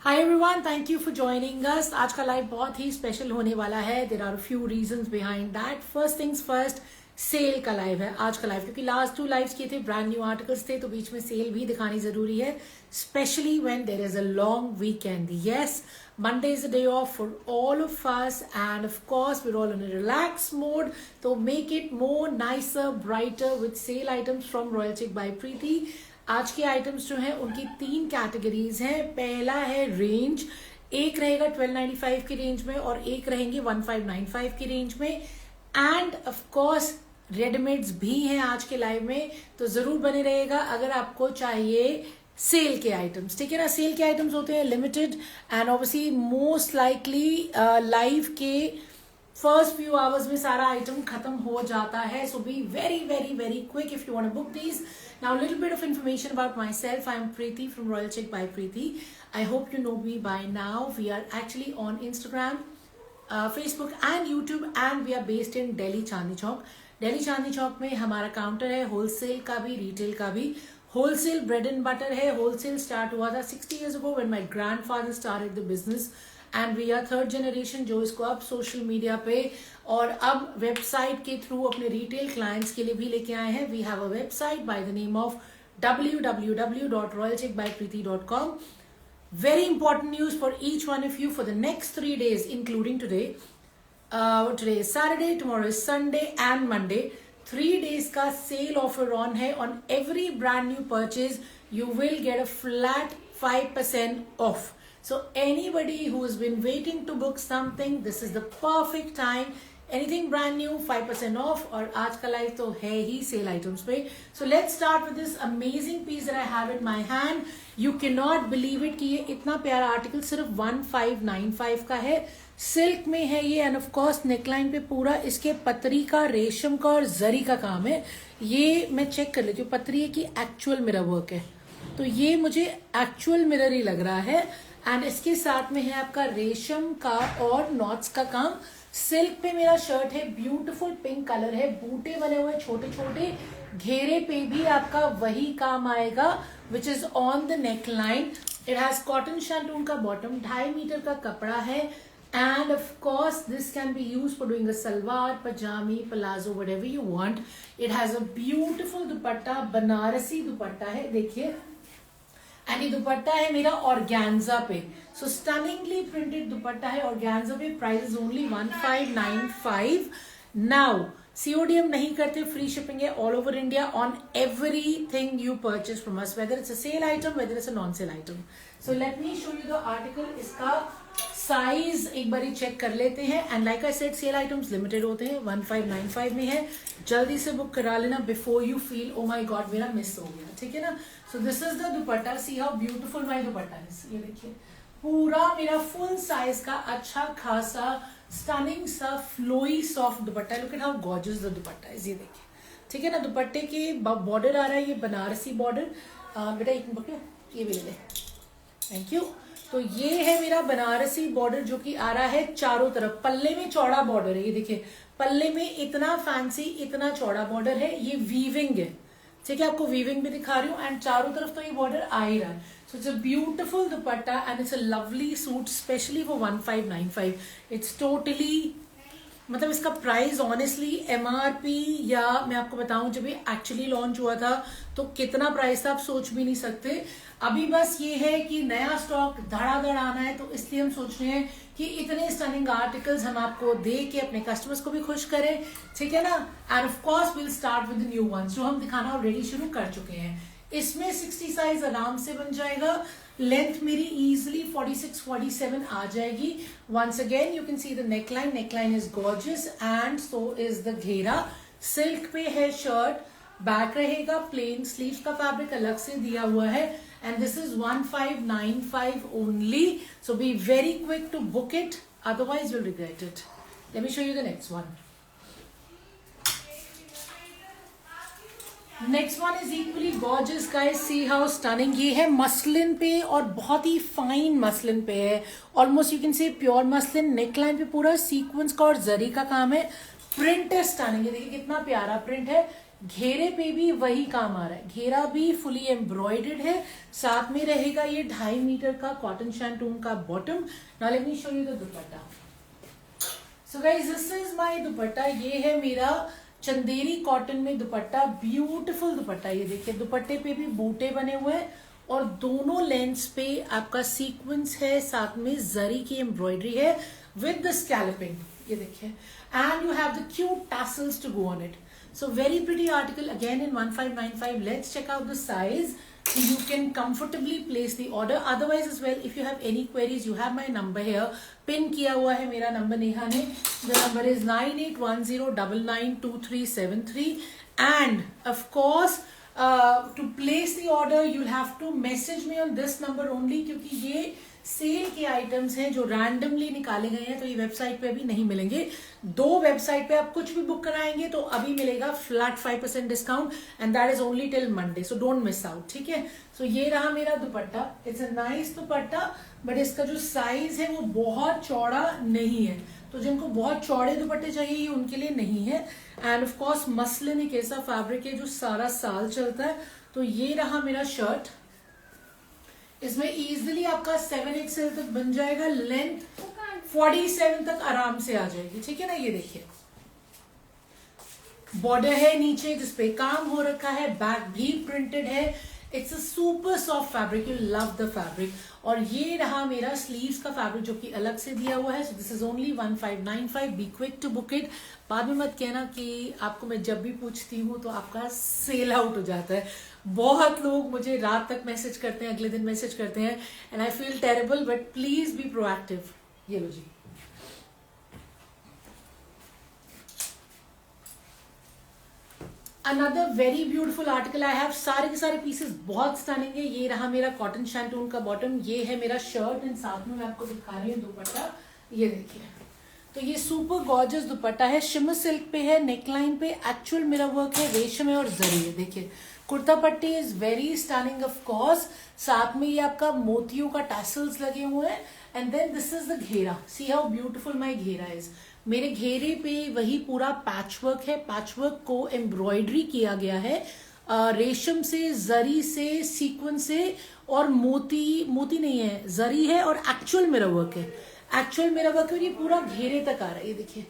Hi everyone, thank you for joining us. आज का live बहुत ही स्पेशल होने वाला है। There are few reasons behind that. First things first, sale का लाइव है आज का लाइव, क्योंकि लास्ट 2 लाइव्स किए थे, ब्रांड न्यू आर्टिकल्स थे, तो बीच में सेल भी दिखानी जरूरी है, specially when there is a long weekend. Yes, Monday is a day off for all of us, and of course we're all in a relaxed mode, so make it more nicer, brighter with sale items from Royal Chic by Preeti। आज के items जो हैं उनकी 3 categories हैं। पहला है range, एक रहेगा 1295 की रेंज में और एक रहेंगे 1595 की रेंज में। एंड ऑफ कोर्स रेडीमेड्स भी हैं आज के लाइव में, तो जरूर बने रहेगा अगर आपको चाहिए सेल के आइटम्स। ठीक है ना, सेल के आइटम्स होते हैं limited and obviously most likely live के फर्स्ट फ्यू आवर्स में सारा आइटम खत्म हो जाता है। So be very very very quick if you want to book these. Now little bit of information about myself. I am Preeti from Royal Chic by Preeti. I hope you know me by now. We are actually on Instagram, Facebook and YouTube, and we are based in Delhi Chandni Chowk. Delhi Chandni Chowk में हमारा counter है, wholesale का भी retail का भी। Wholesale bread and butter है। Wholesale start हुआ था 60 years ago when my grandfather started the business, and we are third generation जो इसको अब सोशल मीडिया पे और अब वेबसाइट के थ्रू अपने रिटेल क्लाइंट्स के लिए भी लेके आए हैं। We have a website by the name of www.royalchickbypreeti.com. Very important news for each one of you for the next 3 days, including today. Today is Saturday, tomorrow is Sunday and Monday. 3 days का cell offer on है। On every brand new purchase you will get a flat 5% off. So anybody who has been waiting to book something, this is the perfect time. Anything brand new 5% off, और आज का live तो है ही cell items पे। So let's start with this amazing piece that I have in my hand. You cannot believe it कि ये इतना प्यारा आर्टिकल सिर्फ 1595 का है। सिल्क में है ये, एंड ऑफ कोर्स नेकलाइन पे पूरा इसके पतरी का, रेशम का और जरी का काम है। ये मैं चेक कर लेती हूँ, पतरी है कि एक्चुअल मिरर वर्क है, तो ये मुझे एक्चुअल मिरर ही लग रहा है। एंड इसके साथ में है आपका रेशम का और नॉट्स का काम। सिल्क पे मेरा शर्ट है, ब्यूटीफुल पिंक कलर है, बूटे बने हुए छोटे छोटे, घेरे पे भी आपका वही काम आएगा which is on the neck line. It has cotton shantoon का बॉटम, 2.5 मीटर का कपड़ा है। And of course this can be used for doing a salwar, pajami, palazzo, whatever you want. It has a beautiful दुपट्टा, बनारसी दुपट्टा है, देखिए। And ये दुपट्टा है मेरा organza पे, सो स्टनिंगली प्रिंटेड दुपट्टा है ऑर्गेन्जा पे। Price is only 1595। Now COD हम नहीं करते, फ्री शिपिंग है all over India on everything you purchase from us, whether it's a sale item, whether it's a non sale item. So let me show you the article. इसका size एक बार check कर लेते हैं। And like I said, sale items limited होते हैं, 1595 में है। जल्दी से बुक करा लेना before you feel oh my God मेरा मिस हो गया। ठीक है ना। सो this is the dupatta, see how beautiful my dupatta is. ये देखिए, पूरा मेरा फुल साइज का अच्छा खासा स्टनिंग सा flowy soft dupatta. Look at how gorgeous the dupatta is. ये देखिए, ठीक है ना। दुपट्टे के बॉर्डर आ रहा है ये बनारसी बॉर्डर। बेटा एक पकड़ो, ये भी ले ले, थैंक यू। तो ये है मेरा बनारसी बॉर्डर जो कि आ रहा है चारों तरफ। पल्ले में चौड़ा बॉर्डर है, ये देखिए, पल्ले में इतना फैंसी, इतना चौड़ा बॉर्डर है। ये वीविंग है, ठीक है, आपको वीविंग भी दिखा रही हूँ, एंड चारों तरफ तो ये बॉर्डर आ ही रहा है। सो it's a beautiful dupatta and it's a lovely suit, specially for 1595। It's totally, मतलब इसका प्राइस ऑनेस्टली MRP, या मैं आपको बताऊं जब ये एक्चुअली लॉन्च हुआ था तो कितना प्राइस था आप सोच भी नहीं सकते। अभी बस ये है कि नया स्टॉक धड़ाधड़ आना है, तो इसलिए हम सोच रहे हैं कि इतने स्टनिंग आर्टिकल्स हम आपको दे के अपने कस्टमर्स को भी खुश करें। ठीक है ना। And of course will start with the new ones जो हम दिखाना ऑलरेडी शुरू कर चुके हैं। इसमें 60 साइज आराम से बन जाएगा। लेंथ मेरी इजिली 46-47 आ जाएगी। Once again you can see the neckline, neckline is gorgeous and so is the ghera. Silk पे है शर्ट, बैक रहेगा प्लेन, स्लीव्स का फैब्रिक अलग से दिया हुआ है, and this is 1595 only. So be very quick to book it, otherwise you'll regret it. Let me show you the next one. Next one is equally gorgeous guys, see how stunning. ये है muslin पे और बहुत ही fine muslin पे है, almost you can say pure muslin. Neckline पे पूरा sequence का और जरी का काम है। प्रिंट है स्टनिंग, ये देखिए कितना प्यारा प्रिंट है। घेरे पे भी वही काम आ रहा है, घेरा भी फुली एम्ब्रॉयडर्ड है, साथ में रहेगा ये 2.5 मीटर का कॉटन शैंटून का bottom. Now let me show you the dupatta. So guys this is my दुपट्टा, ये है मेरा चंदेरी कॉटन में दुपट्टा, ब्यूटीफुल दुपट्टा। ये देखिए दुपट्टे पे भी बूटे बने हुए हैं और दोनों लेंथ्स पे आपका सीक्वेंस है, साथ में जरी की एम्ब्रॉयडरी है विद द स्कैल्पिंग, ये देखिए, and you have the cute tassels to go on it. So very pretty article again in 1595. Let's check out the size so you can comfortably place the order. Otherwise as well, if you have any queries, you have my number here. Pin किया हुआ है मेरा number Neha ने. The number is 9810992373. And of course, to place the order, you'll have to message me on this number only, क्योंकि ये cell के items हैं जो रैंडमली निकाले गए हैं, तो ये वेबसाइट पे अभी नहीं मिलेंगे। 2 वेबसाइट पे आप कुछ भी बुक कराएंगे तो अभी मिलेगा flat 5% discount, and that is only till Monday, so don't miss out, ठीक है। सो ये रहा मेरा दुपट्टा, it's a nice dupatta, but इसका जो साइज है वो बहुत चौड़ा नहीं है, तो जिनको बहुत चौड़े दुपट्टे चाहिए ये उनके लिए नहीं है। एंड ऑफ कोर्स मसलिन एक ऐसा फैब्रिक है जो सारा साल चलता है। तो ये रहा मेरा शर्ट, इसमें इजीली आपका 7XL तक बन जाएगा, लेंथ 47 तक आराम से आ जाएगी, ठीक है ना। ये देखिए बॉर्डर है नीचे जिसपे काम हो रखा है, बैक भी प्रिंटेड है, it's a super soft fabric, you love the fabric. और ये रहा मेरा स्लीव्स का फैब्रिक जो कि अलग से दिया हुआ है। So this is only 1595, be quick to book it. बाद में मत कहना कि आपको मैं जब भी पूछती हूँ तो आपका सेल आउट हो जाता है। बहुत लोग मुझे रात तक मैसेज करते हैं, अगले दिन मैसेज करते हैं, and I feel terrible, but please be proactive. ये लो जी, another very beautiful article I have. सारे के सारे पीसेस बहुत स्टनिंग है। ये रहा मेरा कॉटन शैंटून का बॉटम, ये है मेरा शर्ट, एंड साथ में मैं आपको दिखा रही हूँ दुपट्टा। ये देखिए, तो ये सुपर गॉर्जियस दुपट्टा है, शिमर सिल्क पे है, नेकलाइन पे एक्चुअल मिरर वर्क है, रेशम है और जरी है। देखिए कुर्ता पट्टी is very stunning of course, साथ में ये आपका मोतियों का टैसल्स लगे हुए हैं, and then this is the घेरा। सी हाउ ब्यूटीफुल माई घेरा इज। मेरे घेरे पे वही पूरा पैचवर्क है, पैचवर्क को एम्ब्रॉयडरी किया गया है रेशम से, जरी से, सीक्वेंस से, और मोती नहीं है, जरी है और एक्चुअल मिरर वर्क है। एक्चुअल मिरर वर्क है, ये पूरा घेरे तक आ रहा है, ये देखिए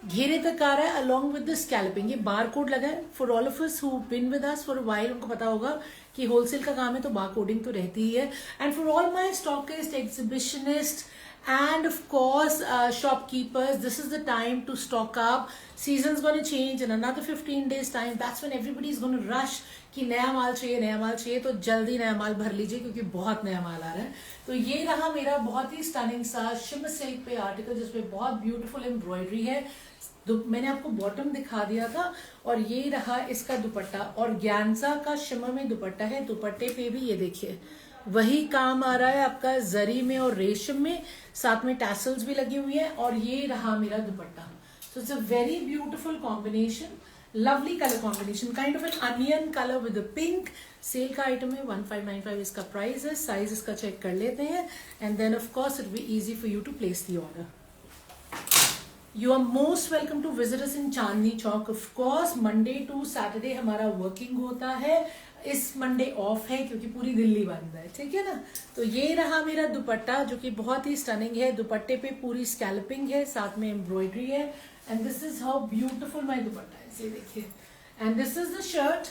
घेरे तक आ रहा है अलॉन्ग विद द स्कैल्पिंग। ये बार कोड लगा है for all of us who been with us for a while, उनको पता होगा कि होलसेल का काम है तो बार कोडिंग तो रहती ही है। And for all my stockist, exhibitionist, and of course shopkeepers, this is the time to stock up. Season's going to change in another 15 days time. That's when everybody is going to rush कि नया माल चाहिए, तो जल्दी नया माल भर लीजिए क्योंकि बहुत नया माल आ रहा है। तो ये रहा मेरा बहुत ही स्टनिंग सा शिमर सिल्क पे आर्टिकल जिसपे बहुत ब्यूटीफुल एम्ब्रॉयडरी है। मैंने आपको बॉटम दिखा दिया था, और ये रहा इसका दुपट्टा, और ऑर्गेन्जा का शिमर में दुपट्टा है। दुपट्टे पे भी ये देखिए वही काम आ रहा है आपका जरी में और रेशम में, साथ में टैसल्स भी लगी हुई है, और ये रहा मेरा dupatta. So it's a very beautiful combination, lovely colour combination, kind of an onion colour with a pink. Sale का आइटम है, 1595 इसका प्राइस है। साइज इसका चेक कर लेते हैं, and then of course it will be easy for you to place the order. You are most welcome to visit us in Chandni Chowk. Of course, Monday to Saturday हमारा working होता है। इस Monday of है क्योंकि पूरी दिल्ली बंद है, ठीक है ना। तो ये रहा मेरा दुपट्टा जो कि बहुत ही स्टनिंग है। दुपट्टे पे पूरी स्कैल्पिंग है, साथ में एम्ब्रॉयडरी है, and this is how beautiful my dupatta है। ये देखिए, and this is the shirt.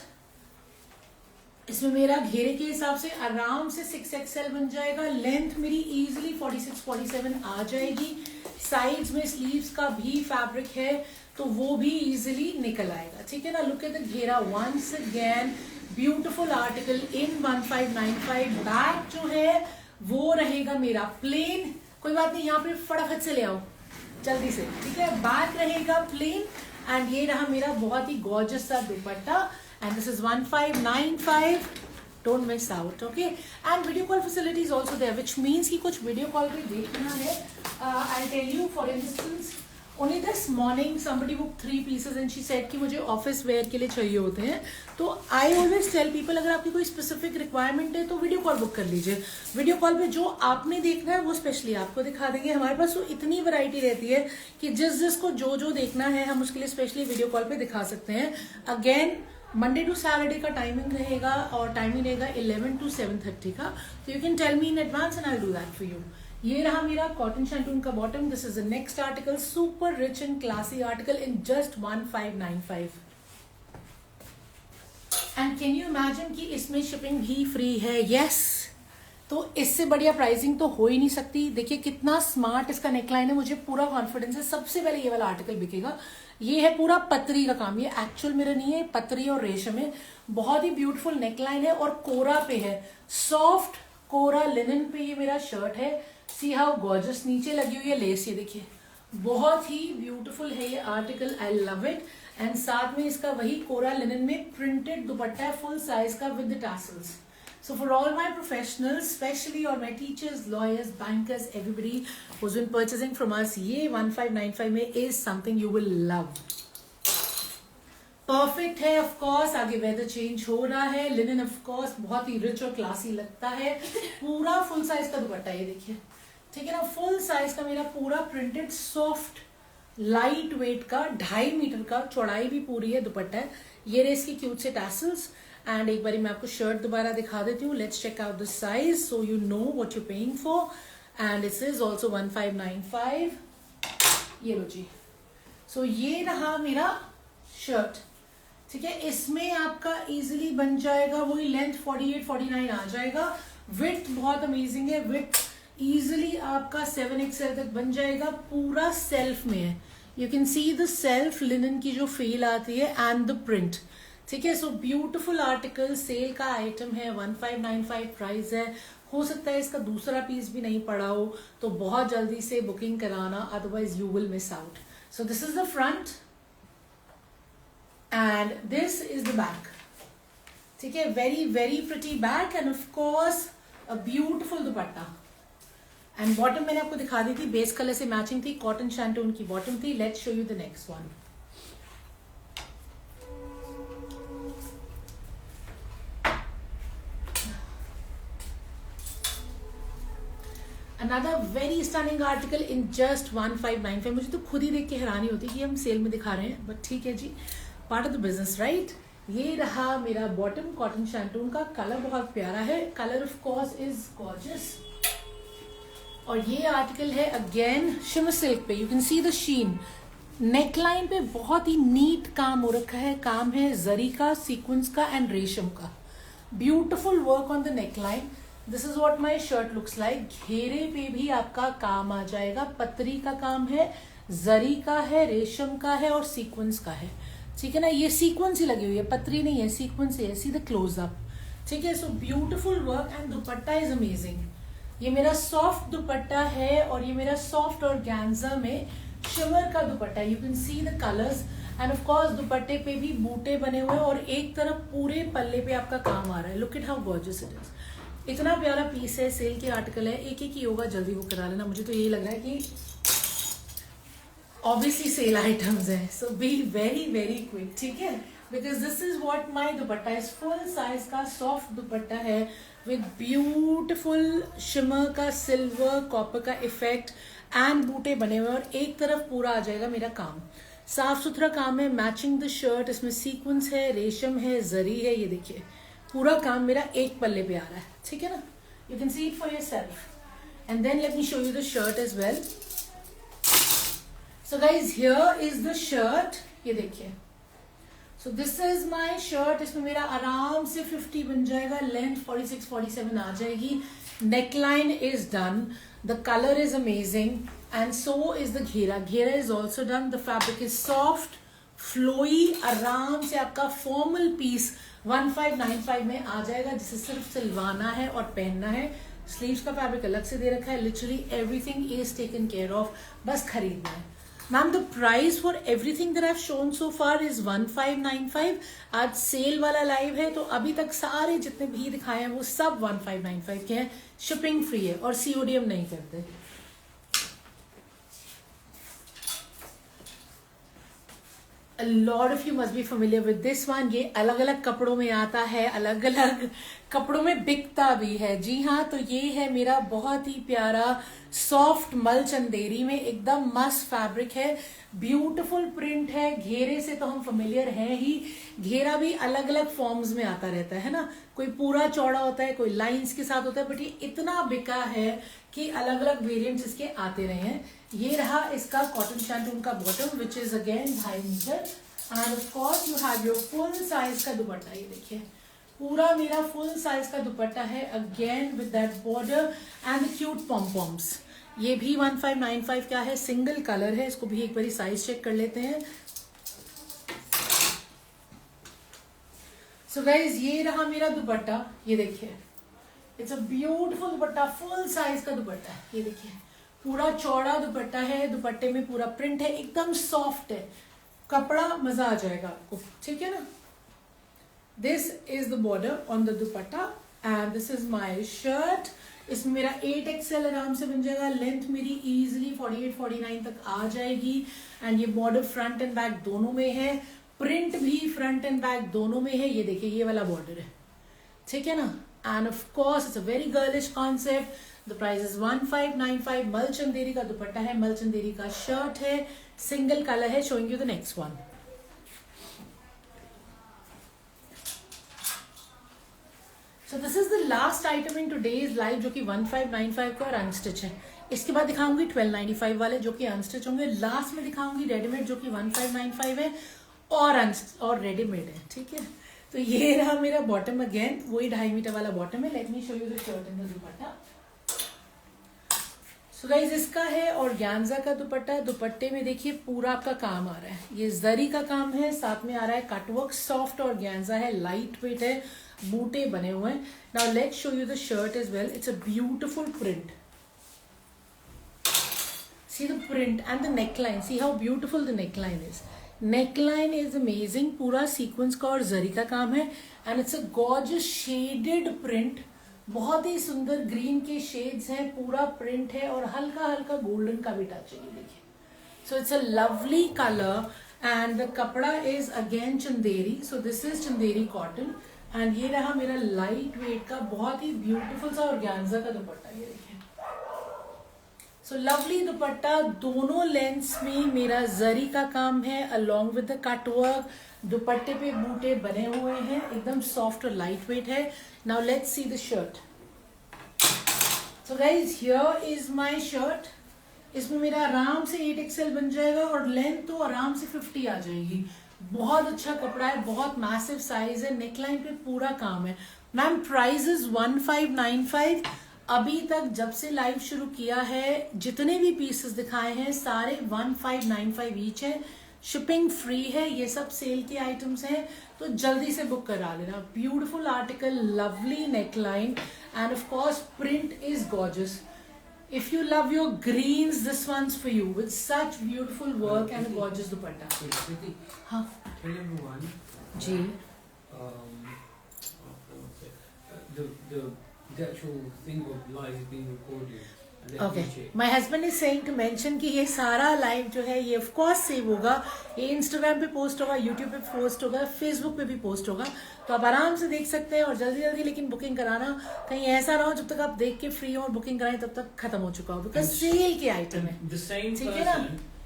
इसमें मेरा घेरे के हिसाब से आराम से 6XL बन जाएगा। लेंथ मेरी इजीली 46-47 आ जाएगी। साइड्स में स्लीव्स का भी फैब्रिक है तो वो भी इजीली निकल आएगा, ठीक है ना। Look at the ghera once again, beautiful article in 1595। Back जो है वो रहेगा मेरा प्लेन, कोई बात नहीं, यहाँ पे फटाफट से ले आओ जल्दी से, ठीक है। बैक रहेगा प्लेन, एंड ये रहा मेरा बहुत ही गॉर्जियस सा दुपट्टा, and this is 1595. Don't miss out, okay? And video call facility is also there, which means कि कुछ video call पे देखना है। I'll tell you, for instance, only this morning somebody booked 3 pieces and she said कि मुझे office wear के लिए चाहिए होते हैं। तो I always tell people अगर आपकी कोई specific requirement है तो video call book कर लीजिए। video call पे जो आपने देखना है वो स्पेशली आपको दिखा देंगे। हमारे पास तो इतनी वैरायटी रहती है कि जिसको जो देखना है हम उसके लिए स्पेशली वीडियो कॉल पे दिखा सकते हैं। अगेन मंडे टू सैटरडे का टाइमिंग रहेगा और टाइमिंग रहेगा 11 to 7:30 का. तो you can tell me in advance and I do that for you. ये रहा मेरा कॉटन शैंटून का bottom. This is the next article. Super rich and classy article in just 1595. And can you imagine कि इसमें shipping भी free है. Yes, तो इससे बढ़िया प्राइसिंग तो हो ही नहीं सकती. देखिए कितना स्मार्ट इसका नेकलाइन है. मुझे पूरा कॉन्फिडेंस है. सबसे पहले ये वाला आर्टिकल बिकेगा. ये है पूरा पतरी का काम. ये एक्चुअल मिरर नहीं है, पतरी और रेशम है. बहुत ही ब्यूटीफुल नेकलाइन है और कोरा पे है. सॉफ्ट कोरा लिनन पे ये मेरा शर्ट है. See how gorgeous. नीचे लगी हुई है लेस. ये देखिए बहुत ही ब्यूटीफुल है ये article. I love it. And साथ में इसका वही कोरा लिनन में प्रिंटेड दुपट्टा है फुल साइज का with the tassels. So for all my professionals, especially all my teachers, lawyers, bankers, everybody who's been purchasing from us, ये 1595 में is something you will love. Perfect है of course. आगे weather change हो रहा है. Linen of course बहुत ही rich और classy लगता है. पूरा full size का दुपट्टा ये देखिए. ठीक है ना. full size का मेरा पूरा printed soft लाइट वेट का 2.5 मीटर का चौड़ाई भी पूरी है दुपट्टा है. ये रहे इसकी क्यूट से टैसल्स. एंड एक बारी मैं आपको शर्ट दोबारा दिखा देती हूँ. Let's check out the size so you know what you paying for. And it is also 1595. ये लो जी. सो ये रहा मेरा शर्ट. ठीक है. इसमें आपका इजीली बन जाएगा वही लेंथ 48-49 आ जाएगा. विड्थ बहुत अमेजिंग है. विड्थ इजीली आपका 7XL तक बन जाएगा. पूरा सेल्फ में है. You can see the self linen की जो फील आती है एंड द प्रिंट. ठीक है. So beautiful article. सेल का आइटम है. 1595 प्राइस है. हो सकता है इसका दूसरा पीस भी नहीं पड़ा हो तो बहुत जल्दी से बुकिंग कराना, otherwise you will miss out. So this is the front end this is the back. ठीक है. Very very pretty back and of course a beautiful dupatta. And bottom मैंने आपको दिखा दी थी. बेस कलर से मैचिंग थी. Cotton shantoon की bottom थी. Let's show you the next one. Another very stunning article in just 1595. मुझे तो खुद ही देख के हैरानी होती है कि हम सेल में दिखा रहे हैं. बट ठीक है जी, part of the business right. ये रहा मेरा बॉटम कॉटन शैंटून का. कलर बहुत प्यारा है. Colour of course is gorgeous. और ये आर्टिकल है अगेन शिमर सिल्क पे. You can see the sheen. Neckline पे बहुत ही नीट काम हो रखा है. काम है जरी का, सीक्वेंस का एंड रेशम का. Beautiful work on the neckline. This is what my shirt looks like. घेरे पे भी आपका काम आ जाएगा. पतरी का काम है, जरी का है, रेशम का है और सीक्वेंस का है. ठीक है ना. ये सीक्वेंस ही लगी हुई है, पतरी नहीं है, सीक्वेंस है. See the close up. ठीक है. So beautiful work and dupatta is amazing. ये मेरा सॉफ्ट दुपट्टा है और ये मेरा सॉफ्ट और गैंजा में शिमर का दुपट्टा. You can see the colours and of course दुपट्टे पे भी बूटे बने हुए हैं और एक तरफ पूरे पल्ले पे आपका काम आ रहा है. Look it how gorgeous it is. इतना प्यारा पीस है. सेल के आर्टिकल है. एक ही होगा, जल्दी बुक करा लेना. मुझे तो यही लग रहा है कि ऑब्वियसली सेल आइटम्स है. So be very very quick. ठीक है. Because this is what my dupatta is. Full size का सॉफ्ट दुपट्टा है विद ब्यूटिफुल शिमर का सिल्वर कॉपर का इफेक्ट एंड बूटे बने हुए और एक तरफ पूरा आ जाएगा मेरा काम. साफ सुथरा काम है. Matching the shirt. इसमें सीक्वेंस है, रेशम है, जरी है. ये देखिए पूरा काम मेरा एक पल्ले पे आ रहा है. ठीक है ना. You can see it for yourself. And then let me show you the shirt as well. So guys here is the shirt. ये देखिए. So this is my shirt. इसमें मेरा आराम से 50 बन जाएगा. लेंथ 46-47 आ जाएगी. Neckline is done. The colour is amazing and so is the ghera. Ghera is also done. The fabric is soft flowy. आराम से आपका फॉर्मल पीस 1595 में आ जाएगा जिसे सिर्फ सिलवाना है और पहनना है. स्लीव्स का फैब्रिक अलग से दे रखा है. Literally everything is taken care of. बस खरीदना है. Ma'am the price for everything that I have shown so far is 1595. आज सेल वाला लाइव है तो अभी तक सारे जितने भी दिखाए हैं वो सब 1595 के हैं. शिपिंग फ्री है और सीओडी हम नहीं करते. A lot of you must be familiar with this one. ये अलग अलग कपड़ों में आता है, अलग अलग कपड़ों में बिकता भी है। जी हाँ, तो ये है मेरा बहुत ही प्यारा सॉफ्ट मल चंदेरी में, एकदम मस्त फैब्रिक है, ब्यूटीफुल प्रिंट है। घेरे से तो हम फेमिलियर हैं ही, घेरा भी अलग अलग फॉर्म्स में आता रहता है ना, कोई पूरा चौड़ा होता है, कोई लाइंस के साथ होता है, बट ये इतना बिका है कि अलग अलग वेरिएंट्स इसके आते रहे हैं। ये रहा इसका कॉटन शैंटून का bottom which is again 2.5 metre, and of course you have your full size का दुपट्टा। ये देखिए पूरा मेरा फुल साइज का दुपट्टा है, again with that border and the cute pompoms. ये भी 1595 का है, सिंगल कलर है, इसको भी एक बारी साइज चेक कर लेते हैं। सो गाइज ये रहा मेरा दुपट्टा, ये देखिए it's a beautiful dupatta, full size का दुपट्टा है। ये देखिए पूरा चौड़ा दुपट्टा है, दुपट्टे में पूरा प्रिंट है, एकदम सॉफ्ट है, कपड़ा मजा आ जाएगा आपको, ठीक है ना। This is the border on the dupatta and this is my shirt. इसमें मेरा 8XL आराम से बन जाएगा, लेंथ मेरी इजीली 48-49 तक आ जाएगी, एंड ये बॉर्डर फ्रंट एंड बैक दोनों में है, प्रिंट भी फ्रंट एंड बैक दोनों में है। ये देखिए ये वाला बॉर्डर है, ठीक है ना। And of course it's a very girlish concept. The price is 1595। मल चंदेरी का दुपट्टा है, मल चंदेरी का शर्ट है, सिंगल कलर है। Showing you the next one. So this is the last item in today's live, जो कि 1595 का और अनस्टिच है। इसके बाद दिखाऊंगी 1295 वाले जो कि अनस्टिच होंगे। लास्ट में दिखाऊंगी रेडीमेड जो कि 1595 है और रेडीमेड है, ठीक है। तो ये रहा मेरा बॉटम, अगेन वही 2.5 मीटर वाला बॉटम है। Let me show you the shirt and the dupatta. So guys इसका है ऑर्गेन्जा का दुपट्टा। दुपट्टे में देखिए पूरा आपका काम आ रहा है, ये जरी का काम है, साथ में आ रहा है कटवर्क, सॉफ्ट ऑर्गेन्जा है, लाइट वेट है, बूटे बने हुए हैं। Now let's show you the shirt as well. It's a beautiful print, see the print and the neckline, see how beautiful the neckline is. Neckline is amazing, पूरा sequence का और जरी का काम है, and it's a gorgeous shaded print, बहुत ही सुंदर ग्रीन के शेड्स हैं, पूरा प्रिंट है और हल्का हल्का गोल्डन का भी टच है, देखिए। So it's a lovely colour and the कपड़ा is again Chanderi. So this is Chanderi cotton, and ये रहा मेरा लाइट वेट का बहुत ही ब्यूटीफुल सा ऑर्गेन्जा का दुपट्टा, ये देखिए। सो लवली दुपट्टा, दोनों लेंथ्स में मेरा जरी का काम है along with the cut work. दुपट्टे पे बूटे बने हुए हैं, एकदम सॉफ्ट और लाइट वेट है। Now let's see the shirt. So guys here is my shirt. इसमें मेरा आराम से 8XL बन जाएगा और लेंथ तो आराम से 50 आ जाएगी। बहुत अच्छा कपड़ा है, बहुत मैसिव साइज है, नेकलाइन पे पूरा काम है। Ma'am price is 1595। अभी तक जब से लाइव शुरू किया है जितने भी पीसेस दिखाए हैं सारे 1595 ईच है, शिपिंग फ्री है, ये सब सेल के आइटम्स हैं, तो जल्दी से बुक करा लेना। Beautiful article, lovely neckline, and of course print is gorgeous. If you love your greens, this one's for you with such beautiful work and a gorgeous dupatta. हाँ. Tell everyone. जी. The actual thing of live is being recorded. Okay. My husband is saying to mention कि ये सारा live जो है ये of course save होगा, ये इंस्टाग्राम पे पोस्ट होगा, यूट्यूब पे पोस्ट होगा, फेसबुक पे भी पोस्ट होगा, तो आप आराम से देख सकते हैं। और जल्दी जल्दी लेकिन बुकिंग कराना, कहीं ऐसा ना हो जब तक आप देख के फ्री हो और बुकिंग कराएं तब तक खत्म हो चुका हो, बिकॉज सेल के आइटम है, ठीक है ना।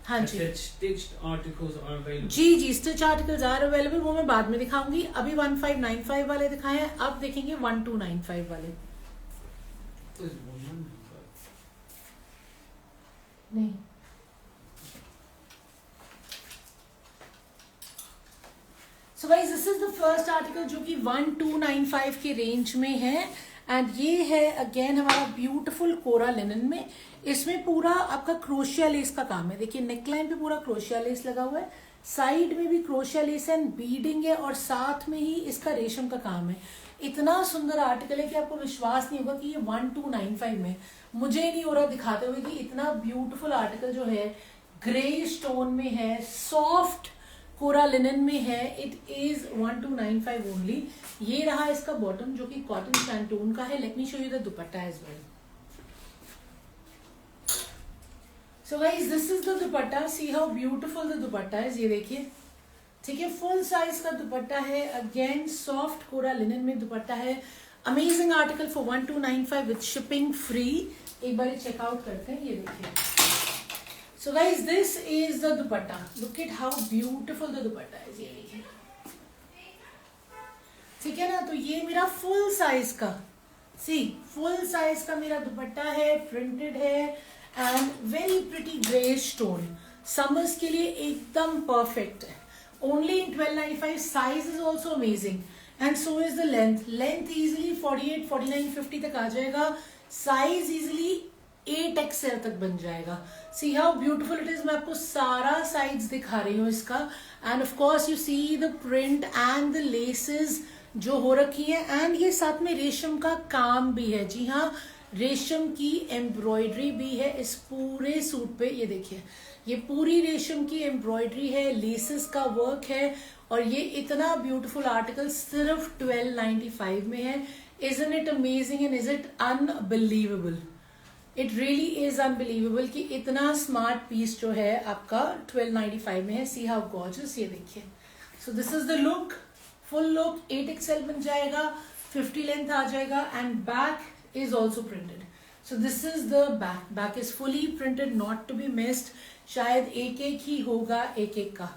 हाँ जी, stitched articles are available. जी स्टिच आर्टिकल्स आर अवेलेबल, वो मैं बाद में दिखाऊंगी। अभी 1595 वाले दिखाए हैं, अब देखेंगे 1295 वाले। नहीं, सो guys this is the first article जो कि 1295 के रेंज में है, एंड ये है अगेन हमारा ब्यूटीफुल कोरा लिनन में। इसमें पूरा आपका क्रोशिया लेस का काम है, देखिए नेकलाइन पे पूरा क्रोशिया लेस लगा हुआ है, साइड में भी क्रोशिया लेस एंड बीडिंग है, और साथ में ही इसका रेशम का काम है। इतना सुंदर आर्टिकल है कि आपको विश्वास नहीं होगा कि ये 1295 में, मुझे नहीं हो रहा दिखाते हुए कि इतना ब्यूटीफुल आर्टिकल जो है ग्रे स्टोन में है, सॉफ्ट कोरा लिनन में है, इट इज 1295 ओनली। ये रहा इसका बॉटम जो कि कॉटन शैंटून का है। Let me show you the dupatta as well. So guys this is the dupatta, see how beautiful the dupatta is, ये देखिए, ठीक है, फुल साइज का दुपट्टा है, अगेन सॉफ्ट कोरा लिनन में दुपट्टा है, amazing article for 1295 with shipping free. एक बार चेकआउट करते हैं. ये देखिए. So guys this is the dupatta. Look at how beautiful the dupatta is. ये देखिए. ठीक है ना. तो ये मेरा फुल साइज का, सी फुल साइज का मेरा दुपट्टा है, प्रिंटेड है and very pretty grey stone. Summers के लिए एकदम परफेक्ट है. Only in 1295. Size is also amazing and so is the length. Length easily 48, 49, 50 तक आ जाएगा. साइज इजिली 8XL तक बन जाएगा. सी हाउ ब्यूटिफुल इट इज. मैं आपको सारा साइज दिखा रही हूँ इसका. And of course you see the print and the laces जो हो रखी है. एंड ये साथ में रेशम का काम भी है. जी हाँ, रेशम की एम्ब्रॉयडरी भी है इस पूरे सूट पे. ये देखिए, ये पूरी रेशम की एम्ब्रॉयडरी है, लेसेस का वर्क है. और ये इतना ब्यूटीफुल आर्टिकल सिर्फ 1295 में है. Isn't it amazing and is it unbelievable. It really is unbelievable कि इतना स्मार्ट पीस जो है आपका 1295 में है. See how gorgeous. ये देखिए. So this is the look. Full look 8XL बन जाएगा, 50 लेंथ आ जाएगा. And back is also printed. So this is the back. Back is fully printed, not to be missed. शायद एक एक ही होगा, एक एक का.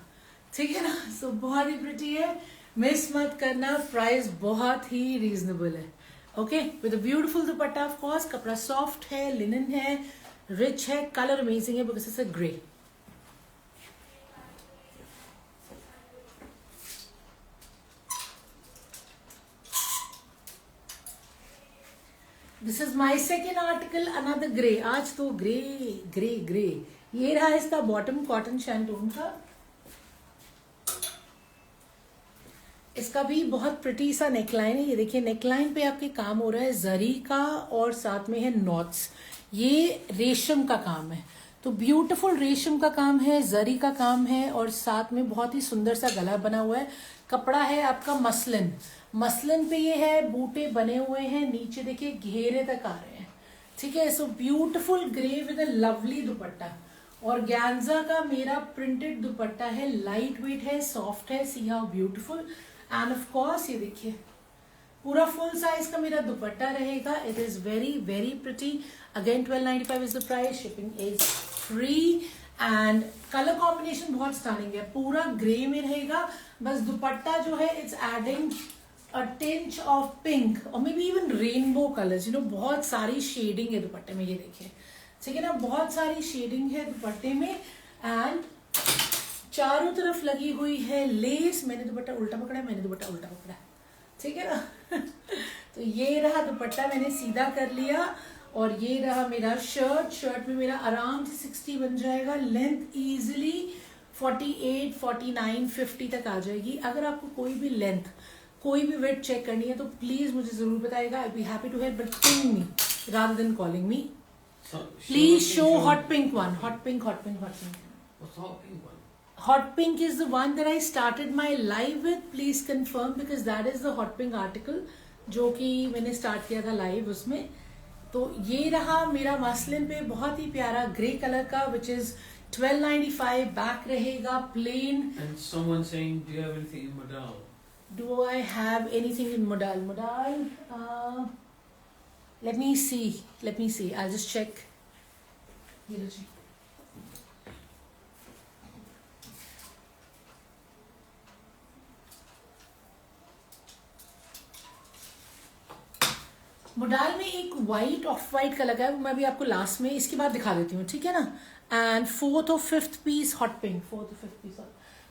ठीक है ना. सो बहुत ही प्रिटी है, मिस मत करना. प्राइस बहुत ही रीजनेबल है. Okay, with a beautiful dupatta. Of course कपड़ा सॉफ्ट है, लिनन है, रिच है, कलर अमेजिंग है because it's a grey. This is my second article, another grey. आज तो ग्रे ग्रे ग्रे. ये रहा इसका बॉटम, कॉटन शैंटून का. इसका भी बहुत प्रिटी सा नेकलाइन है. ये देखिए, नेकलाइन पे आपके काम हो रहा है जरी का और साथ में है नॉट्स. ये रेशम का काम है, तो ब्यूटीफुल रेशम का काम है, जरी का काम है और साथ में बहुत ही सुंदर सा गला बना हुआ है. कपड़ा है आपका मसलिन. मसलिन पे ये है, बूटे बने हुए हैं, नीचे देखिए घेरे तक आ रहे हैं. ठीक है. So beautiful grey with a lovely दुपट्टा. और गैंजा का मेरा प्रिंटेड दुपट्टा है, लाइट वेट है, सॉफ्ट है. See how beautiful. And of course ये देखिए, पूरा फुल साइज का मेरा दुपट्टा रहेगा. It is very very pretty. Again 1295 is the price. Shipping is free and colour combination बहुत स्टनिंग है. पूरा ग्रे में रहेगा. बस दुपट्टा जो है it's adding a tinge of pink और maybe even rainbow colours. बहुत सारी शेडिंग है दुपट्टे में. ये देखिए. ठीक है ना. बहुत सारी शेडिंग है दुपट्टे में एंड चारों तरफ लगी हुई है लेस. मैंने दुपट्टा उल्टा पकड़ा है, मैंने दुपट्टा उल्टा पकड़ा है. ठीक है ना. तो ये रहा दुपट्टा, मैंने सीधा कर लिया. और ये रहा मेरा शर्ट. शर्ट में मेरा आराम से 60 बन जाएगा. लेंथ इजिली 48, 49, 50 तक आ जाएगी. अगर आपको कोई भी लेंथ, कोई भी वेट चेक करनी है तो प्लीज मुझे जरूर बताएगा. I be happy to help, but ping me rather than calling me. Please show hot pink one. Hot pink, hot pink, hot pink. What's hot pink one? Hot pink is the one that I started my live with. Please confirm because that is the hot pink article जो कि मैंने start किया था live उसमें. तो ये रहा मेरा मसलिन पे बहुत ही प्यारा ग्रे कलर का which is 1295. बैक रहेगा plain. And someone saying, do you have anything in modal? Do I have anything in modal? Modal? Let me see. I'll just check. ये लो जी. मोडाल में एक वाइट ऑफ वाइट का लगा है, वो मैं अभी आपको लास्ट में इसके बाद दिखा देती हूँ. ठीक है ना. एंड 4th और 5th piece hot pink. 4th और 5th पीस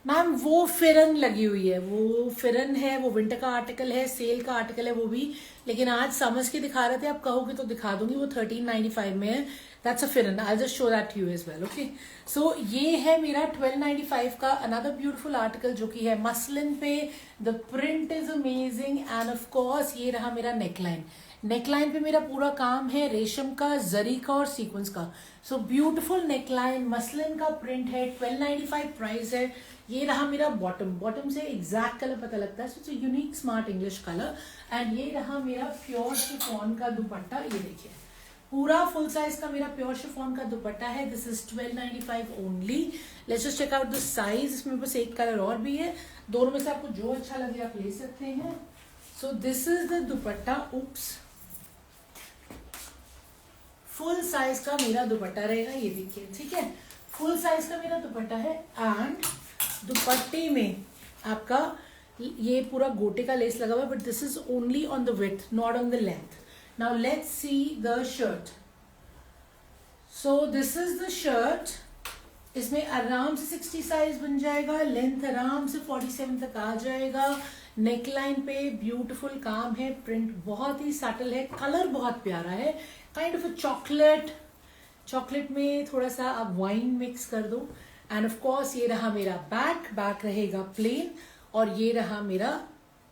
मैम वो फिरन लगी हुई है. वो फिरन है, वो विंटर का आर्टिकल है, सेल का आर्टिकल है वो भी. लेकिन आज समझ के दिखा रहे थे, आप कहोगे तो दिखा दूंगी. वो 1395 में है. That's a pheran. I just show that you as well. Okay. So ये है मेरा 1295 का अनदर ब्यूटीफुल आर्टिकल जो कि है मसलिन पे. The print is amazing and of course ये रहा मेरा नेकलाइन. नेकलाइन पे मेरा पूरा काम है रेशम का, जरी का और सीक्वेंस का. सो ब्यूटीफुल नेकलाइन, मसलिन का प्रिंट है. 1295 प्राइस है. ये रहा मेरा बॉटम. बॉटम से एग्जैक्ट कलर पता लगता है. सो it's a unique smart English colour. And ये रहा मेरा प्योर शिफॉन का दुपट्टा. ये देखिए, पूरा फुल साइज का मेरा प्योर शिफॉन का दुपट्टा है. This is 1295 only. Let's just check out the size. इसमें बस एक कलर और भी है. दोनों में से आपको जो अच्छा लगे आप ले सकते हैं. सो this is the dupatta. Oops, full size का मेरा दुपट्टा रहेगा. ये देखिए, ठीक है, फुल साइज का मेरा दुपट्टा है. एंड दुपट्टे में आपका ये पूरा गोटे का लेस लगा हुआ है, but this is only on the width, not on the length. Now let's see the shirt. So this is the shirt. इसमें आराम से 60 साइज बन जाएगा. लेंथ आराम से 47 तक आ जाएगा. नेकलाइन पे ब्यूटीफुल काम है. प्रिंट बहुत ही सटल है. कलर बहुत प्यारा है. काइंड ऑफ अ चॉकलेट में थोड़ा सा आप वाइन मिक्स कर दो. एंड ऑफ कोर्स ये रहा मेरा बैक रहेगा प्लेन. और ये रहा मेरा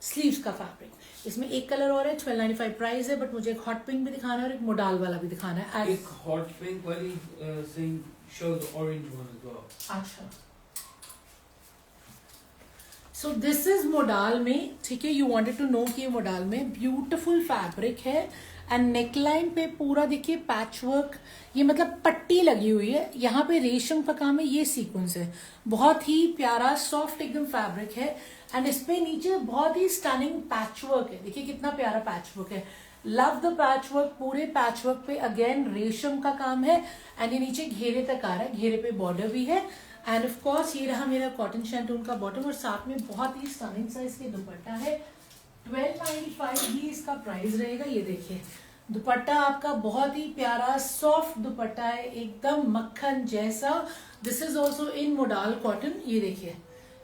स्लीव्स का फैब्रिक. इसमें एक कलर और है, 1295 प्राइस है, बट मुझे एक हॉट पिंक भी दिखाना है और एक मोडाल वाला भी दिखाना है. एक हॉट पिंक वाली saying show the orange one as well. अच्छा, सो दिस इज मोडाल में, ठीक है. यू वांटेड टू नो कि ये मोडाल में ब्यूटीफुल फैब्रिक है. एंड नेकलाइन पे पूरा देखिए पैच वर्क, ये मतलब पट्टी लगी हुई है. यहाँ पे रेशम का काम है, ये सीक्वेंस है. बहुत ही प्यारा सॉफ्ट एकदम फैब्रिक है. एंड इस पे नीचे बहुत ही स्टनिंग पैच वर्क है. देखिए कितना प्यारा पैच वर्क है. Love the patch work. पूरे पैच वर्क पे अगेन रेशम का काम है. एंड ये नीचे घेरे तक आ रहा है. घेरे पे बॉर्डर भी है. एंड ऑफ कोर्स ये रहा मेरा कॉटन शैंटून का बॉटम. और साथ में बहुत ही स्टनिंग साइज के दुपट्टा है. 1295 ही इसका प्राइस रहेगा. ये देखिए दुपट्टा आपका बहुत ही प्यारा सॉफ्ट दुपट्टा है, एकदम मक्खन जैसा. This is also in modal cotton. ये देखिए,